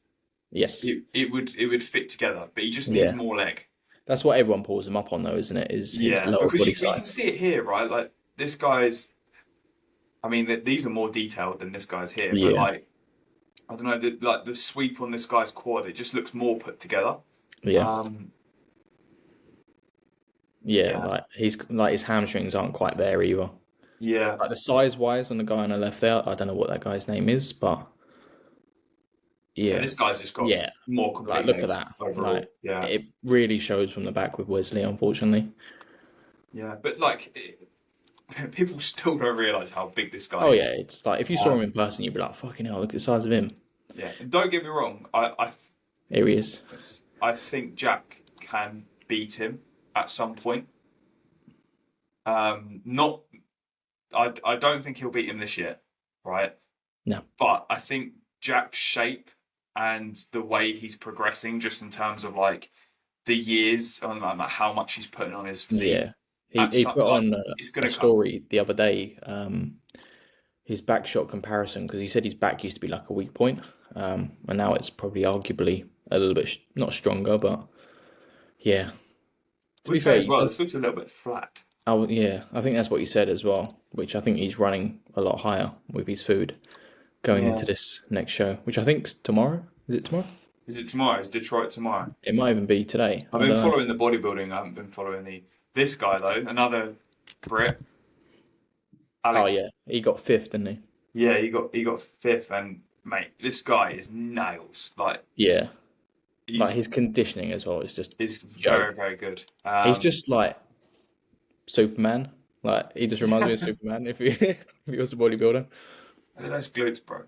Yes. it would fit together. But he just needs Yeah. more leg. That's what everyone pulls him up on, though, isn't it? Is his Yeah, lower because body you can size. see it here, right? Like this guy's. I mean, these are more detailed than this guy's here, but Yeah. like I don't know, like the sweep on this guy's quad, it just looks more put together. Yeah. Um, Yeah. yeah, Like he's like his hamstrings aren't quite there either. yeah, Like the size wise on the guy on the left there, I don't know what that guy's name is, but yeah. yeah. This guy's just got Yeah. more Like complete look at legs that. Like overall. Yeah, it really shows from the back with Wesley, unfortunately. yeah. But like, people still don't realize how big this guy Oh yeah, is. it's like if you saw him Um, in person, you'd be like, "Fucking hell, look at the size of him." yeah. And don't get me wrong. Here he is. I think Jack can beat him at some point. Not. I don't think he'll beat him this year, right? No. But I think Jack's shape and the way he's progressing, just in terms of like the years and like how much he's putting on his physique, Yeah. He put like on it's a gonna come. story the other day, his back shot comparison, because he said his back used to be like a weak point, and now it's probably arguably a little bit not stronger, but yeah. To be We'd say fair, as he well, does. this looks a little bit flat. Oh yeah, I think that's what he said as well. Which I think he's running a lot higher with his food going Yeah. into this next show, which I think's tomorrow. Is it tomorrow? Is it tomorrow? Is Detroit tomorrow? It might even be today. I've I been don't know. following the bodybuilding. I haven't been following this guy though. Another Brit, Oh Alex. yeah, he got fifth, didn't he? Yeah, he got fifth, and mate, this guy is nails. Like Yeah, like he's his conditioning as well is just is joke. very very good. He's just like Superman. Like he just reminds me of Superman if he if he was a bodybuilder. Look at those glutes, bro.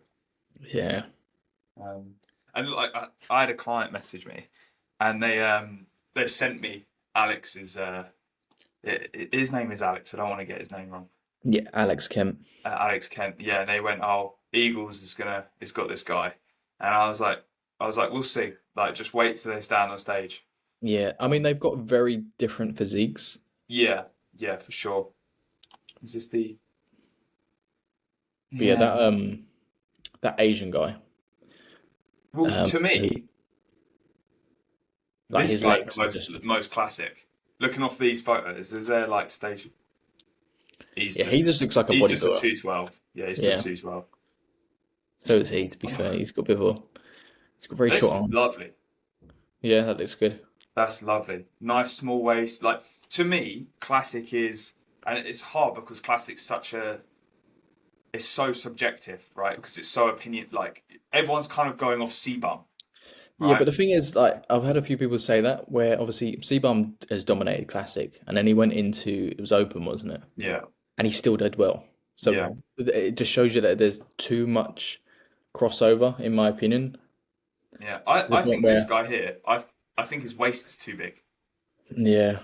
Yeah. Um, and like I had a client message me, and they sent me Alex's his name is Alex. I don't want to get his name wrong. Yeah, Alex Kemp. Alex Kent. Yeah, and they went, oh, Eagles it's got this guy, and I was like, we'll see. Like, just wait till they stand on stage. Yeah, I mean they've got very different physiques. Yeah, yeah, for sure. Is this the? But yeah, Yeah. that Asian guy, Well, to he, me, like this his guy's the legs are just most classic. Looking off these photos, is there like stage? He's yeah, he just just looks like a he's just a bodybuilder. 212. Yeah, he's just Yeah, 212. so is he. To be fair, he's got a bit of a he's got very This short is arms. lovely. Yeah, that looks good. That's lovely. Nice small waist. Like to me, classic is, and it's hard because classic's it's so subjective, right? Because it's so opinion. Like everyone's kind of going off C-bum, Yeah, right? but the thing is, like, I've had a few people say that where obviously C-Bum has dominated Classic, and then he went into it was open, wasn't it? Yeah, And he still did well. yeah, So it just shows you that there's too much crossover, in my opinion. yeah. To the I point think this where, guy here, I think his waist is too big. yeah,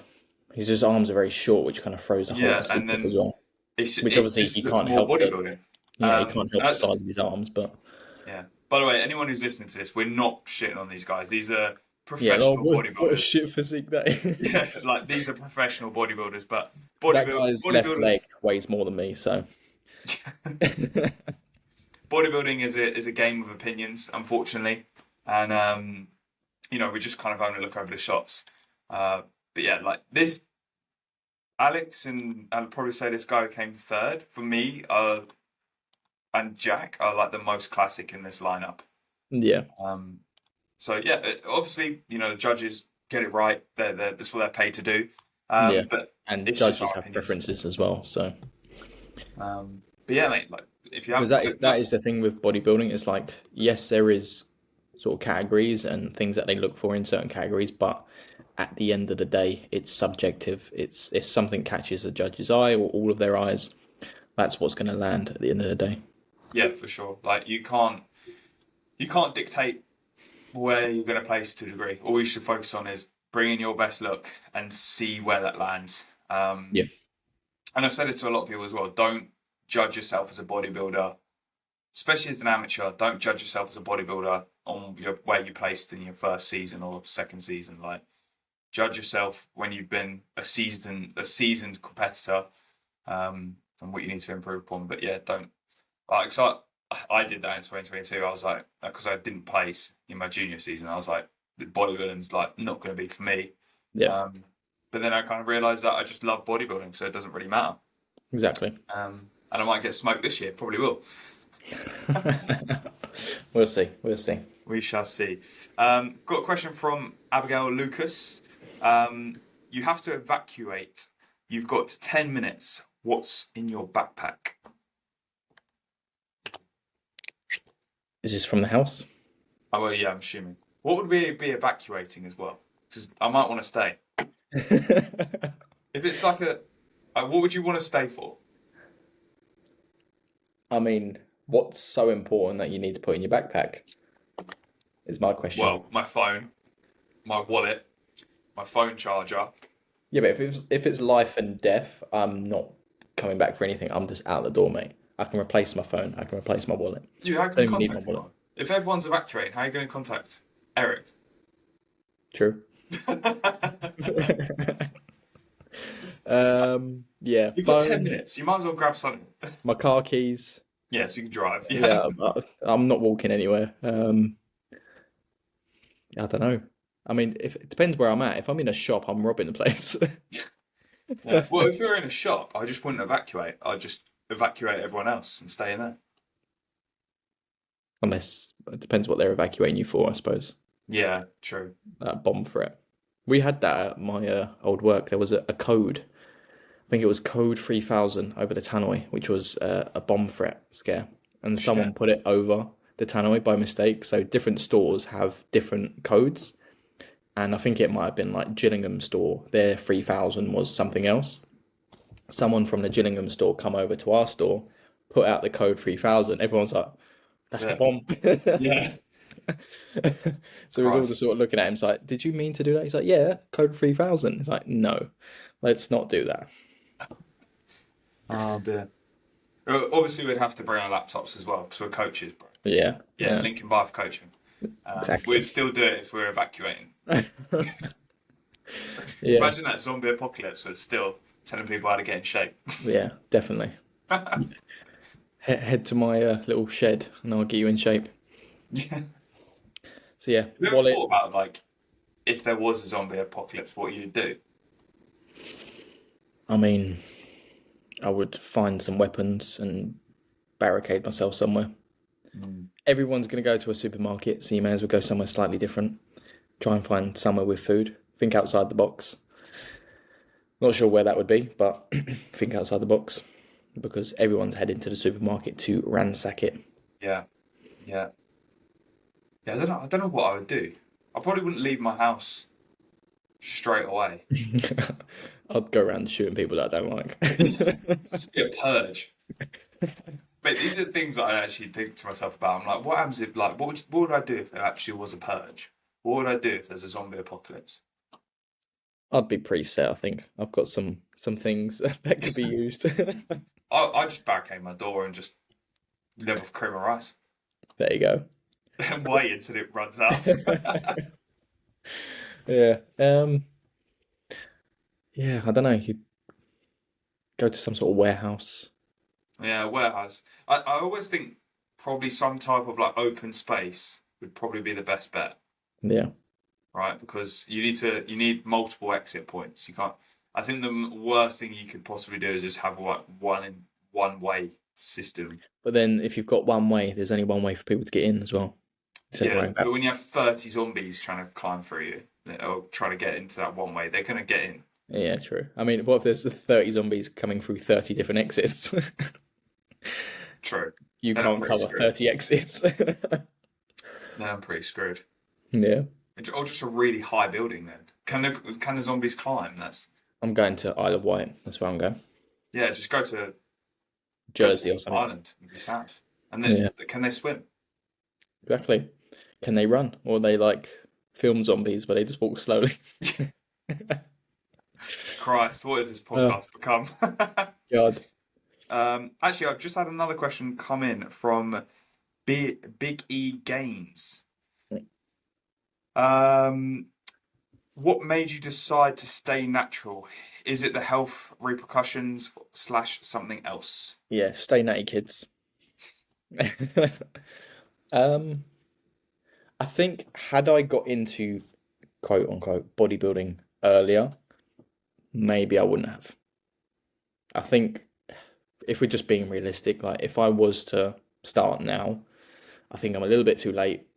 his arms are very short, which kind of throws the whole Yeah, physique and off as then well. Which it obviously just he looks can't more help it. bodybuilding. Yeah, he can't help the And size of his arms, but yeah. By the way, anyone who's listening to this, we're not shitting on these guys. These are yeah, oh, professional what a bodybuilders. shit physique that is. Yeah, like these are professional bodybuilders, but That guy's left leg bodybuilders weighs more than me, so bodybuilding is a game of opinions, unfortunately, and we just kind of only look over the shots. But yeah, like this, Alex and I'd probably say this guy who came third for me. And Jack are like the most classic in this lineup. Yeah, Um, so yeah, obviously, the judges get it right. That's what they're paid to do. yeah. But And it's just judges our have opinions. preferences as well. So But yeah, mate, like if you because have, that is the thing with bodybuilding. It's like yes, there is sort of categories and things that they look for in certain categories, but at the end of the day, it's subjective. It's if something catches the judge's eye or all of their eyes, that's what's going to land at the end of the day. yeah, for sure. Like you can't dictate where you're going to place to a degree. All you should focus on is bringing your best look and see where that lands. Yeah, And I've said this to a lot of people as well. Don't judge yourself as a bodybuilder, especially as an amateur. Don't judge yourself as a bodybuilder on where you placed in your first season or second season. Like, judge yourself when you've been a seasoned competitor, and what you need to improve upon. But yeah, don't like. So I did that in 2022. I was like, because I didn't place in my junior season, I was like, the bodybuilding's like not going to be for me. yeah, Um, but then I kind of realised that I just love bodybuilding, so it doesn't really matter. exactly. And I might get smoked this year, probably will. We'll see. We'll see. We shall see. Got a question from Abigail Lucas. You have to evacuate. You've got 10 minutes. What's in your backpack? Is this from the house? Oh, well, yeah, I'm assuming. What would we be evacuating as well? Because I might want to stay. If it's like what would you want to stay for? I mean, what's so important that you need to put in your backpack? Is my question. Well, my phone, my wallet, my phone charger. Yeah, but if it's life and death, I'm not coming back for anything. I'm just out the door, mate. I can replace my phone. I can replace my wallet. How can you Don't even need my contact wallet. anyone? If everyone's evacuating, how are you going to contact Eric? True. Yeah, You've got 10 phone, minutes. You might as well grab something. my car keys. Yes, you can drive. Yeah. Yeah, I'm not walking anywhere. I don't know. I mean, if it depends where I'm at. If I'm in a shop, I'm robbing the place. Yeah. Well, if you're in a shop, I just wouldn't evacuate. I'd just evacuate everyone else and stay in there. Unless it depends what they're evacuating you for, I suppose. Yeah, true. That bomb threat. We had that at my old work. There was a code. I think it was code 3000 over the tannoy, which was a bomb threat scare. And someone Shit. put it over the tannoy by mistake. So different stores have different codes. And I think it might have been like Gillingham store. Their 3000 was something else. Someone from the Gillingham store come over to our store, put out the code 3000. Everyone's like, that's the Yeah. bomb. Yeah. So we was all Christ. just sort of looking at him. It's like, did you mean to do that? He's like, yeah, code 3000. It's like, no, let's not do that. Oh dear. Obviously, we'd have to bring our laptops as well because we're coaches, bro. Yeah, Yeah, yeah, Lincoln Bath coaching. exactly. We'd still do it if we were evacuating. Yeah, Imagine that zombie apocalypse, but still telling people how to get in shape. yeah, definitely. Head to my little shed and I'll get you in shape. Yeah. So yeah, You ever wallet. thought about like if there was a zombie apocalypse, what you'd do? I mean, I would find some weapons and barricade myself somewhere. Mm. Everyone's going to go to a supermarket, so you may as well go somewhere slightly different. Try and find somewhere with food. Think outside the box. Not sure where that would be, but think outside the box because everyone's heading to the supermarket to ransack it. Yeah, yeah, yeah. I don't know what I would do. I probably wouldn't leave my house straight away. I'd go around shooting people that I don't like. Just be a purge. But these are things that I actually think to myself about. I'm like, what happens if, like, what would I do if there actually was a purge? What would I do if there's a zombie apocalypse? I'd be pretty set, I think. I've got some things that could be used. I just barricade my door and just live off cream and rice There you go. and wait until it runs out. Yeah. Yeah, I don't know. You go to some sort of warehouse. Yeah, warehouse. I always think probably some type of like open space would probably be the best bet. Yeah. right? Because you need multiple exit points. You can't. I think the worst thing you could possibly do is just have one way system. But then if you've got one way, there's only one way for people to get in as well, instead of Yeah, running back. but when you have 30 zombies trying to climb through you or trying to get into that one way, they're gonna get in. Yeah, true. I mean, what if there's 30 zombies coming through 30 different exits? True. You Then I'm can't pretty cover screwed. 30 exits. Then I'm pretty screwed. Yeah. Or just a really high building then. Can the zombies climb? That's I'm going to Isle of Wight. That's where I'm going. yeah, just go to Jersey or something. Ireland and be sound. And then Yeah, can they swim? exactly. Can they run? Or are they like film zombies where they just walk slowly? Christ, what has this Oh, podcast become? God. Actually, I've just had another question come in from Big E Gaines. Um, what made you decide to stay natural? Is it the health repercussions slash something else? Yeah, stay natty, kids. um, I think had I got into quote unquote bodybuilding earlier, maybe I wouldn't have. I think if we're just being realistic, like if I was to start now, I think I'm a little bit too late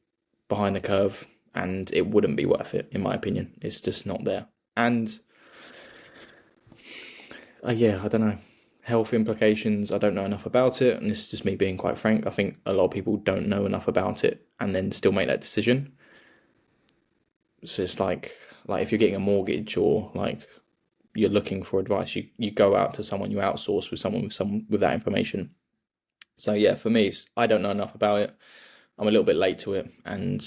behind the curve and it wouldn't be worth it, in my opinion. It's just not there. And yeah, I don't know. Health implications, I don't know enough about it. And this is just me being quite frank. I think a lot of people don't know enough about it and then still make that decision. So it's like if you're getting a mortgage or like you're looking for advice, you go out to someone, you outsource with someone with that information. So yeah, for me, I don't know enough about it. I'm a little bit late to it, and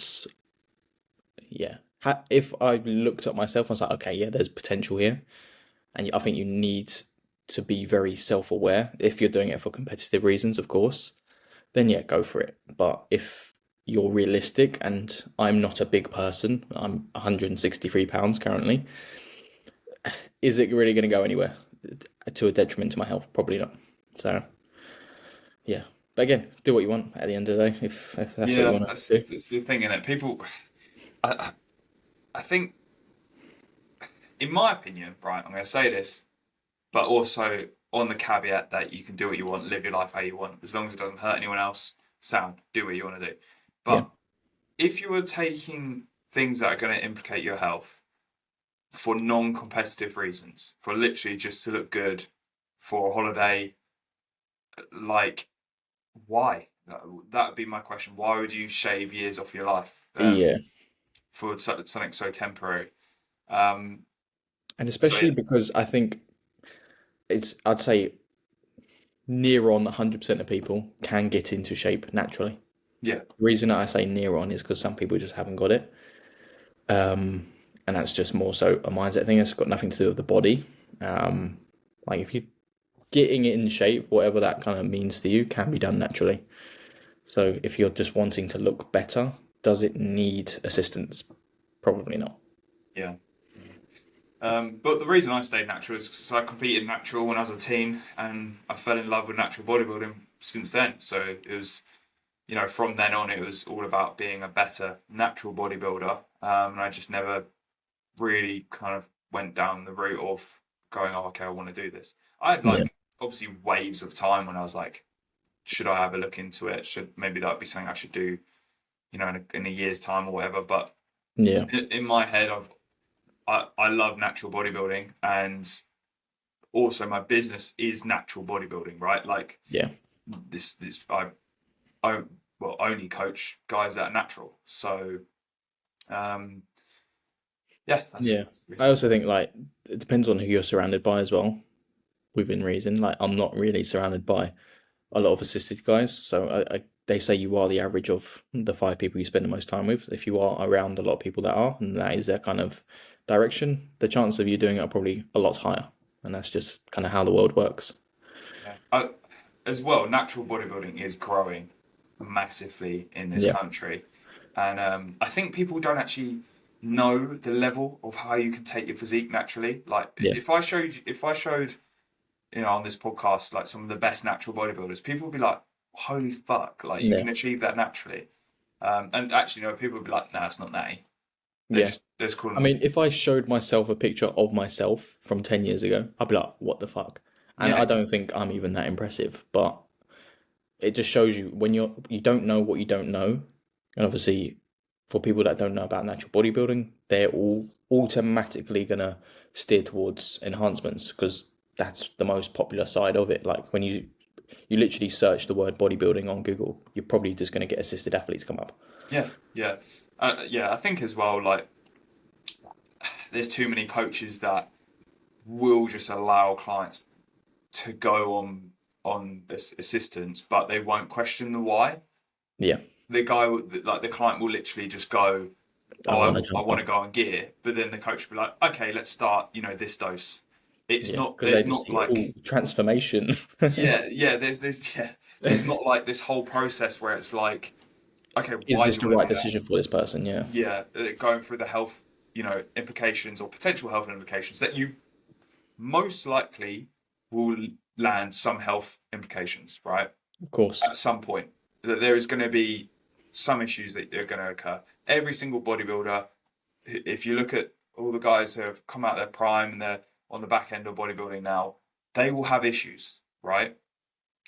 yeah, if I looked at myself, I was like, okay, yeah, there's potential here, and I think you need to be very self-aware if you're doing it for competitive reasons, of course. Then yeah, go for it. But if you're realistic, and I'm not a big person, I'm 163 pounds currently. Is it really going to go anywhere to a detriment to my health? Probably not. So yeah, but again, do what you want at the end of the day. If that's what you Yeah, want that's to do. that's the thing in it. People, I I think, in my opinion, right, I'm going to say this, but also on the caveat that you can do what you want, live your life how you want, as long as it doesn't hurt anyone else. Sound, do what you want to do. Yeah, But if you were taking things that are going to implicate your health for non-competitive reasons, for literally just to look good, for a holiday, like why? That would be my question. Why would you shave years off your life yeah, for something so temporary? Um, and so especially because I think I'd say near on 100% of people can get into shape naturally. yeah, The reason that I say near on is because some people just haven't got it. And that's just more so a mindset thing. It's got nothing to do with the body. Um, like if you're getting it in shape, whatever that kind of means to you, can be done naturally. So if you're just wanting to look better, does it need assistance? Probably not. yeah. But the reason I stayed natural is because I competed natural when I was a teen, and I fell in love with natural bodybuilding since then. So it was, from then on, it was all about being a better natural bodybuilder. And I just never really kind of went down the route of going, oh, okay, I want to do this. I had Yeah. like obviously waves of time when I was like, should I have a look into it? Should maybe that would be something I should do, in a year's time or whatever. But Yeah. in my head, I love natural bodybuilding, and also my business is natural bodybuilding, right? Like Yeah. this I well only coach guys that are natural. So um, yeah, that's Yeah. the I reason. also think like it depends on who you're surrounded by as well, within reason. Like I'm not really surrounded by a lot of assisted guys, so they say you are the average of the five people you spend the most time with. If you are around a lot of people that are, and that is their kind of direction, the chance of you doing it are probably a lot higher. And that's just kind of how the world works. Yeah. As well, natural bodybuilding is growing massively in this Yeah. country, and I think people don't actually know the level of how you can take your physique naturally. Like Yeah. if I showed on this podcast like some of the best natural bodybuilders, people would be like, "Holy fuck! Like you Yeah. can achieve that naturally." And actually, people would be like, "No, it's not natty." Yeah. They're just I calling mean, them. if I showed myself a picture of myself from 10 years ago, I'd be like, what the fuck? And Yeah, I don't think I'm even that impressive, but it just shows you when you don't know what you don't know. And obviously, for people that don't know about natural bodybuilding, they're all automatically gonna steer towards enhancements because that's the most popular side of it. Like when you literally search the word bodybuilding on Google, you're probably just gonna get assisted athletes come up. yeah, yeah, yeah. I think as well, like there's too many coaches that will just allow clients to go on assistance, but they won't question the why. Yeah, The guy, like the client, will literally just go, I "Oh, want to I jump want to on. go on gear," but then the coach will be like, "Okay, let's start. This dose." It's Yeah, not. because they There's just not see all like transformation. yeah. There's yeah. There's not like this whole process where it's like, okay, Is why do this you the want to right do that? decision for this person? Yeah, Yeah, going through the health, implications or potential health implications that you most likely will land some health implications, right? of course. At some point, that there is going to be some issues that are going to occur. Every single bodybuilder, if you look at all the guys who have come out of their prime and they're on the back end of bodybuilding now, they will have issues, right?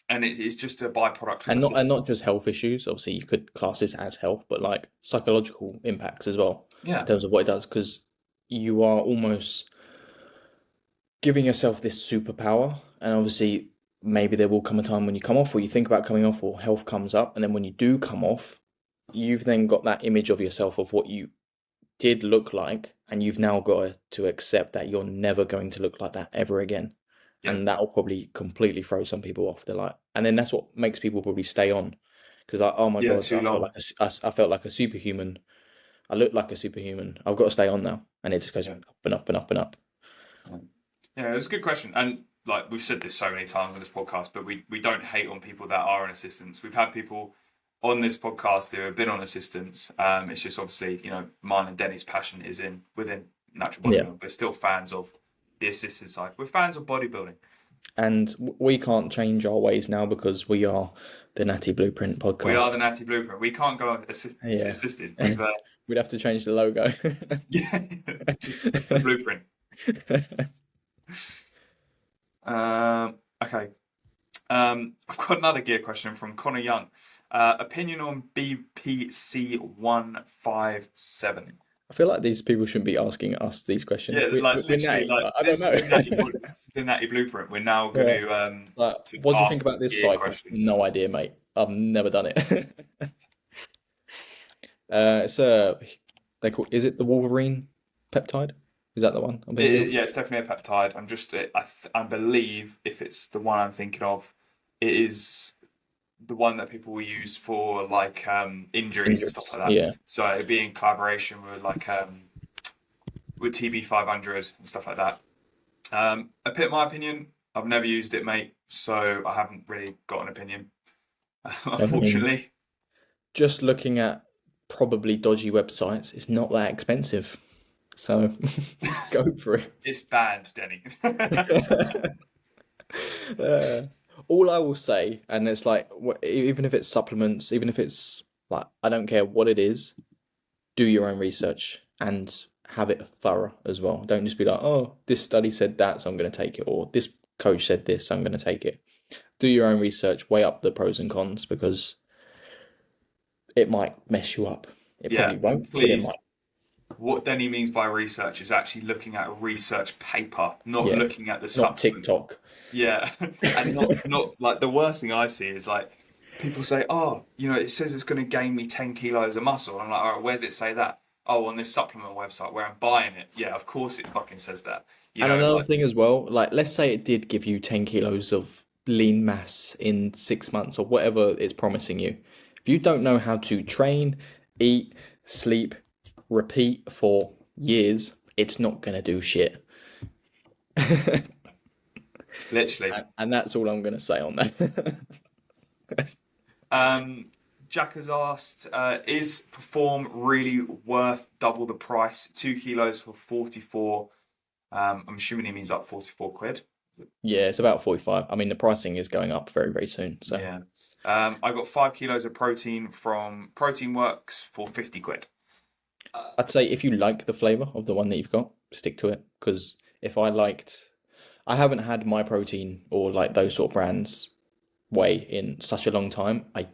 And it's just a byproduct of And the not system. just health issues. Obviously, you could class this as health, but like psychological impacts as well in Yeah, terms of what it does, because you are almost giving yourself this superpower, and obviously, maybe there will come a time when you come off, or you think about coming off, or health comes up, and then when you do come off, you've then got that image of yourself of what you did look like, and you've now got to accept that you're never going to look like that ever again. yeah, And that'll probably completely throw some people off. They're like, and then that's what makes people probably stay on, because like, oh my yeah. god, Too long. I felt like a superhuman. I look like a superhuman. I've got to stay on now, and it just goes Yeah. up and up and up and up. Yeah, it's a good question. And like we've said this so many times on this podcast, but we don't hate on people that are on assistance. We've had people on this podcast who have been on assistance. It's just obviously, mine and Denny's passion is in within natural Yeah, bodybuilding. We're still fans of the assisted side. We're fans of bodybuilding. and we can't change our ways now because we are the Natty Blueprint We are the podcast. Natty Blueprint. We can't go Yeah, assisted. We've we'd have to change the logo. yeah, just the blueprint. Okay. I've got another gear question from Connor Young. Opinion on BPC 157. I feel like these people shouldn't be asking us these questions. Yeah, like We're literally, Natty. like I don't this is know. the Natty this is the Natty Blueprint. We're now going Yeah. to Like, just what do you think ask about this gear cycle? questions. No idea, mate. I've never done it. It's they call is it the Wolverine peptide? Is that the one I'm thinking of? Yeah, it's definitely a peptide. I believe if it's the one I'm thinking of, it is the one that people will use for like injuries and stuff Injuries. like that. Yeah. So it'd be in collaboration with like with TB 500 and stuff like that. My opinion, I've never used it, mate, so I haven't really got an opinion, I mean, unfortunately. just looking at probably dodgy websites, it's not that expensive. So go for It's banned, Denny. it. Uh, all I will say, and it's like, even if it's supplements, even if it's like, I don't care what it is, do your own research and have it thorough as well. Don't just be like, oh, this study said that, so I'm going to take it, or this coach said this, so I'm going to take it. Do your own research, weigh up the pros and cons because it might mess you up. It Yeah, probably and won't, but it please, might. what Denny means by research is actually looking at a research paper, not Yeah, looking at the not supplement. TikTok. Yeah, and not like the worst thing I see is like people say, "Oh, it says it's going to gain me 10 kilos of muscle." I'm like, "All right, where did it say that?" Oh, on this supplement website where I'm buying it. Yeah, of course it fucking says that. And another Like thing as well, like let's say it did give you 10 kilos of lean mass in 6 months or whatever it's promising you. If you don't know how to train, eat, sleep, repeat for years, it's not going to do shit. literally. And that's all I'm going to say on that. Um, Jack has asked, is Perform really worth double the price? 2 kilos for 44. I'm assuming he means like 44 quid. Yeah, it's about 45. I mean, the pricing is going up very, very soon. So, Yeah. I got 5 kilos of protein from Protein Works for 50 quid. Uh, I'd say if you like the flavor of the one that you've got, stick to it. Because if I liked, I haven't had my protein or like those sort of brands whey in such a long time. I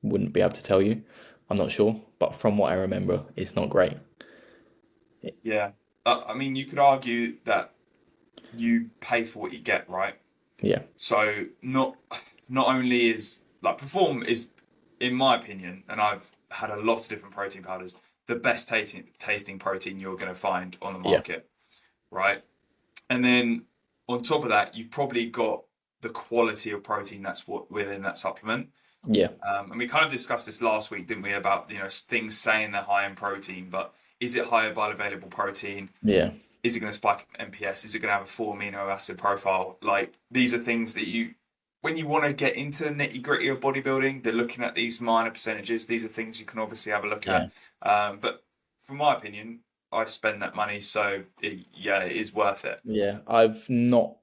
wouldn't be able to tell you. I'm not sure, but from what I remember, it's not great. yeah. I mean, you could argue that you pay for what you get, right? Yeah, So not only is like Perform is, in my opinion, and I've had a lot of different protein powders, the best tasting protein you're going to find on the yeah, market, right? And then on top of that, you've probably got the quality of protein that's what within that supplement. yeah, And we kind of discussed this last week, didn't we? About things saying they're high in protein, but is it higher bioavailable protein? yeah, Is it going to spike MPS? Is it going to have a full amino acid profile? Like these are things that when you want to get into the nitty gritty of bodybuilding, they're looking at these minor percentages. These are things you can obviously have a look yeah. at. But from my opinion, I spend that money, so yeah, it is worth it. Yeah, I've not,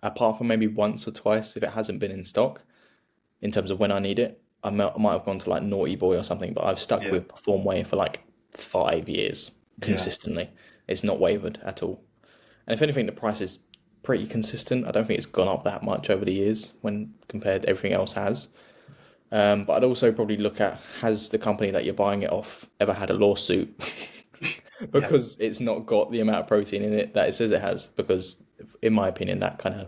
apart from maybe once or twice, if it hasn't been in stock, in terms of when I need it, I might have gone to like Naughty Boy or something, but I've stuck Yeah, with Perform Whey for like 5 years yeah, consistently. It's not wavered at all. And if anything, the price is pretty consistent. I don't think it's gone up that much over the years when compared to everything else has. But I'd also probably look at, has the company that you're buying it off ever had a lawsuit yeah, because it's not got the amount of protein in it that it says it has? Because in my opinion, that kind of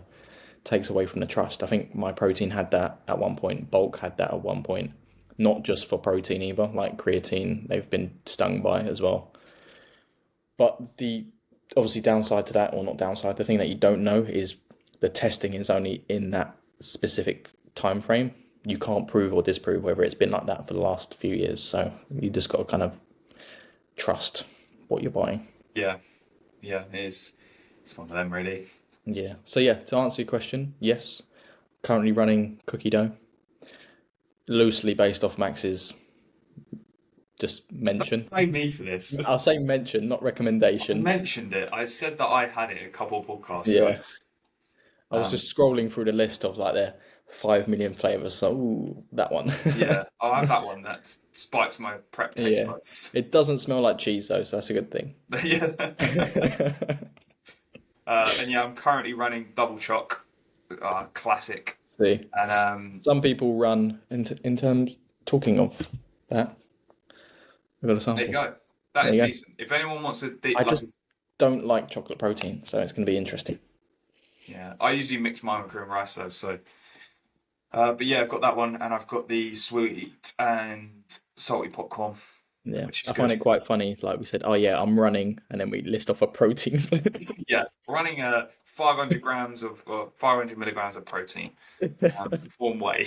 takes away from the trust. I think my protein had that at one point. Bulk had that at one point. Not just for protein either, like creatine, they've been stung by as well. But the obviously downside to that, or not downside, the thing that you don't know is the testing is only in that specific time frame. You can't prove or disprove whether it's been like that for the last few years. So you just got to kind of trust what you're buying. yeah, yeah. It's one of them really. Yeah. So yeah, to answer your question, yes. Currently running cookie dough, loosely based off Max's just mention. Blame me for this. I'll say mention, not I recommendation. mentioned it. I said that I had it a couple of podcasts ago. Yeah. I was Um, just scrolling through the list of like their 5 million flavors. So, ooh, that one. yeah, I'll have that one. That spikes my prep taste Yeah. buds. It doesn't smell like cheese though, so that's a good thing. Yeah. And yeah, I'm currently running double choc, classic. See, And some people run in terms talking of that. We've got a there you sample. go. That There is you go. decent. If anyone wants a I like, just don't like chocolate protein, so it's going to be interesting. yeah, I usually mix mine with cream rice though. So, but yeah, I've got that one, and I've got the sweet and salty popcorn, Yeah, which is I find good. it quite funny. Like we said, oh yeah, I'm running, and then we list off a protein. Yeah, running 500 grams of or 500 milligrams of protein, one way.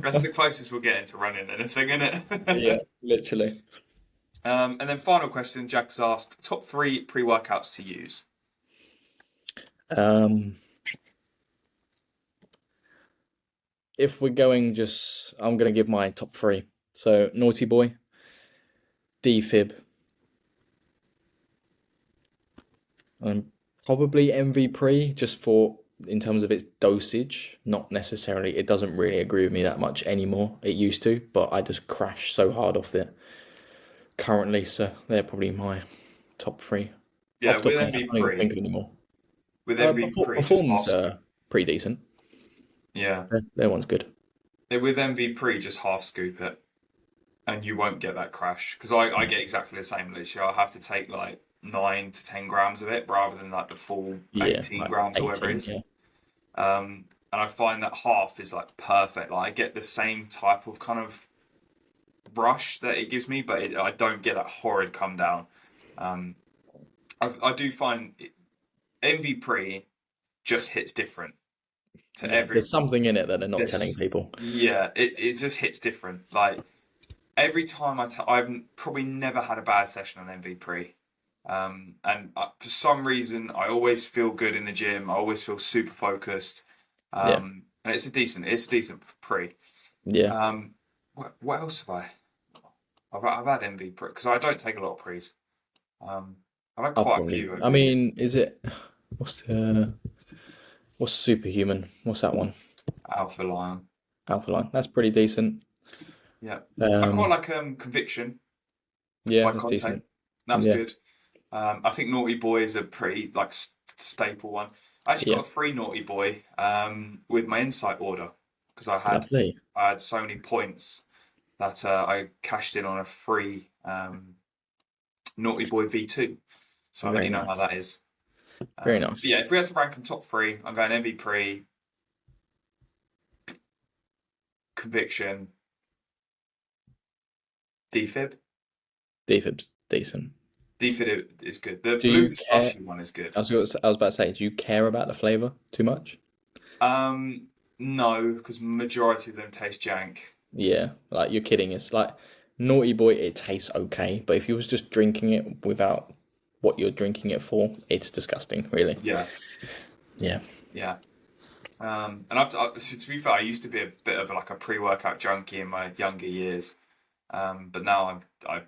That's the closest we're getting to running anything, isn't Yeah, it? literally. And then final question, Jack's asked top three pre-workouts to use. Um, if we're going, just I'm gonna give my top three. So Naughty Boy, D-Fib, and probably MV Pre, just for in terms of its dosage. Not necessarily. It doesn't really agree with me that much anymore. It used to, but I just crash so hard off it currently. So they're probably my top three. Yeah, Off the top with of my head, I MV can't even pre, think of any more. with MV pre, just Perform's half. pretty decent. Yeah, Their one's good. with MV pre, just half scoop it, and you won't get that crash. Because I get exactly the same. Literally, I'll have to take like 9 to 10 grams of it rather than like the full Yeah, 18 like grams or whatever it 18. is. Yeah, And I find that half is like perfect. Like I get the same type of kind of rush that it gives me, but I don't get that horrid come down. Um, I do find MV pre just hits different to yeah. every There's something in it that they're not telling this. people. Yeah, it just hits different. Like every time I've probably never had a bad session on MV pre. And for some reason, I always feel good in the gym. I always feel super focused. Yeah, And it's decent for pre. yeah. What else have I? I've had MV pre because I don't take a lot of pre's. Um, I've had I'll quite a probably. few over I the years. mean, is it what's Superhuman? What's that one? Alpha Lion. Alpha Line. That's pretty decent. Yeah, I quite Um, like Conviction. Yeah, by that's Conte. decent. That's Yeah, good. I think Naughty Boy is a pretty like staple one. I actually yeah, got a free Naughty Boy with my Insight order because lovely. I had so many points that I cashed in on a free Naughty Boy V2. So I'll let Very you know how nice. that is. Very But nice. yeah, if we had to rank them top three, I'm going MVP, Conviction, Defib. Defib's decent. Defib is good. The Do blue you care? slushy one is good. I was about to say, do you care about the flavor too much? Um, no, because majority of them taste jank. Yeah, like you're kidding. It's like Naughty Boy, it tastes okay, but if you was just drinking it without what you're drinking it for, it's disgusting, really. Yeah, Yeah. yeah. And so to be fair, I used to be a bit of like a pre-workout junkie in my younger years. But now I'd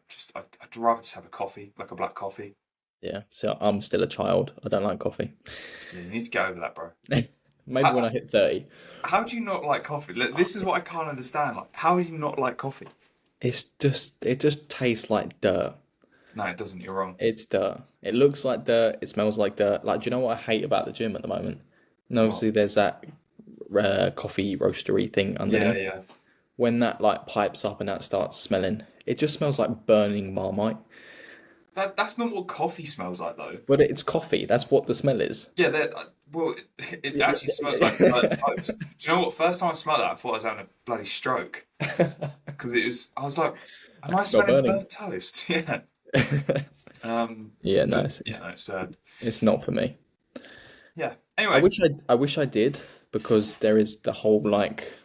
rather just have a coffee, like a black coffee. Yeah. So I'm still a child. I don't like coffee. Yeah, you need to get over that, bro. Maybe when How, I hit 30. how do you not like coffee? This is what I can't understand. Like, how do you not like coffee? It just tastes like dirt. No, it doesn't. You're wrong. It's dirt. It looks like dirt. It smells like dirt. Like, do you know what I hate about the gym at the moment? And What? obviously, there's that coffee roastery thing Yeah, underneath. yeah. When that like pipes up and that starts smelling, it just smells like burning Marmite. That's not what coffee smells like, though. But it's coffee. That's what the smell is. Yeah, well, it actually smells like burnt toast. Do you know what? First time I smelled that, I thought I was having a bloody stroke because it was. I was like, I "Am can I smell smelling burning. burnt toast?" Yeah. Yeah, no, But yeah, no, it's it's not for me. yeah. Anyway, I wish I did because there is the whole like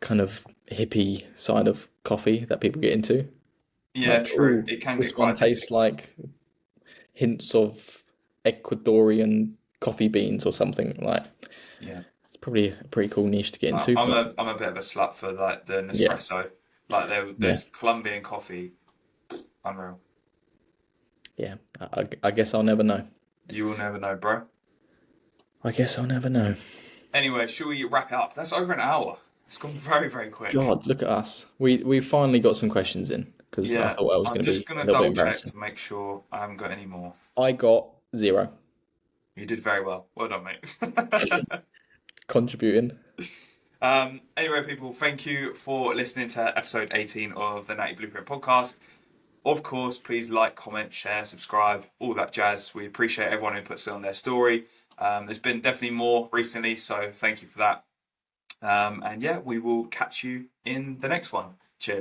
kind of hippie side of coffee that people get into. yeah, Like, true. oh, It can get this one quite addictive. tastes like hints of Ecuadorian coffee beans or something. Like, Yeah, it's probably a pretty cool niche to get into, but I'm a bit of a slut for like the yeah, Nespresso. Like yeah, there's Colombian coffee, unreal. yeah. I guess I'll never know. You will never know, bro. I guess I'll never know. Anyway, shall we wrap it up? That's over an hour. It's gone very, very quick. God, look at us. We finally got some questions in because I Yeah, thought I was I'm going to just be a gonna little bit double check embarrassing. to make sure I haven't got any more. I got 0 You did very well. Well done, mate. contributing. Anyway, people, thank you for listening to episode 18 of the Natty Blueprint podcast. Of course, please like, comment, share, subscribe, all that jazz. We appreciate everyone who puts it on their story. There's been definitely more recently, so thank you for that. And yeah, we will catch you in the next one. Cheers.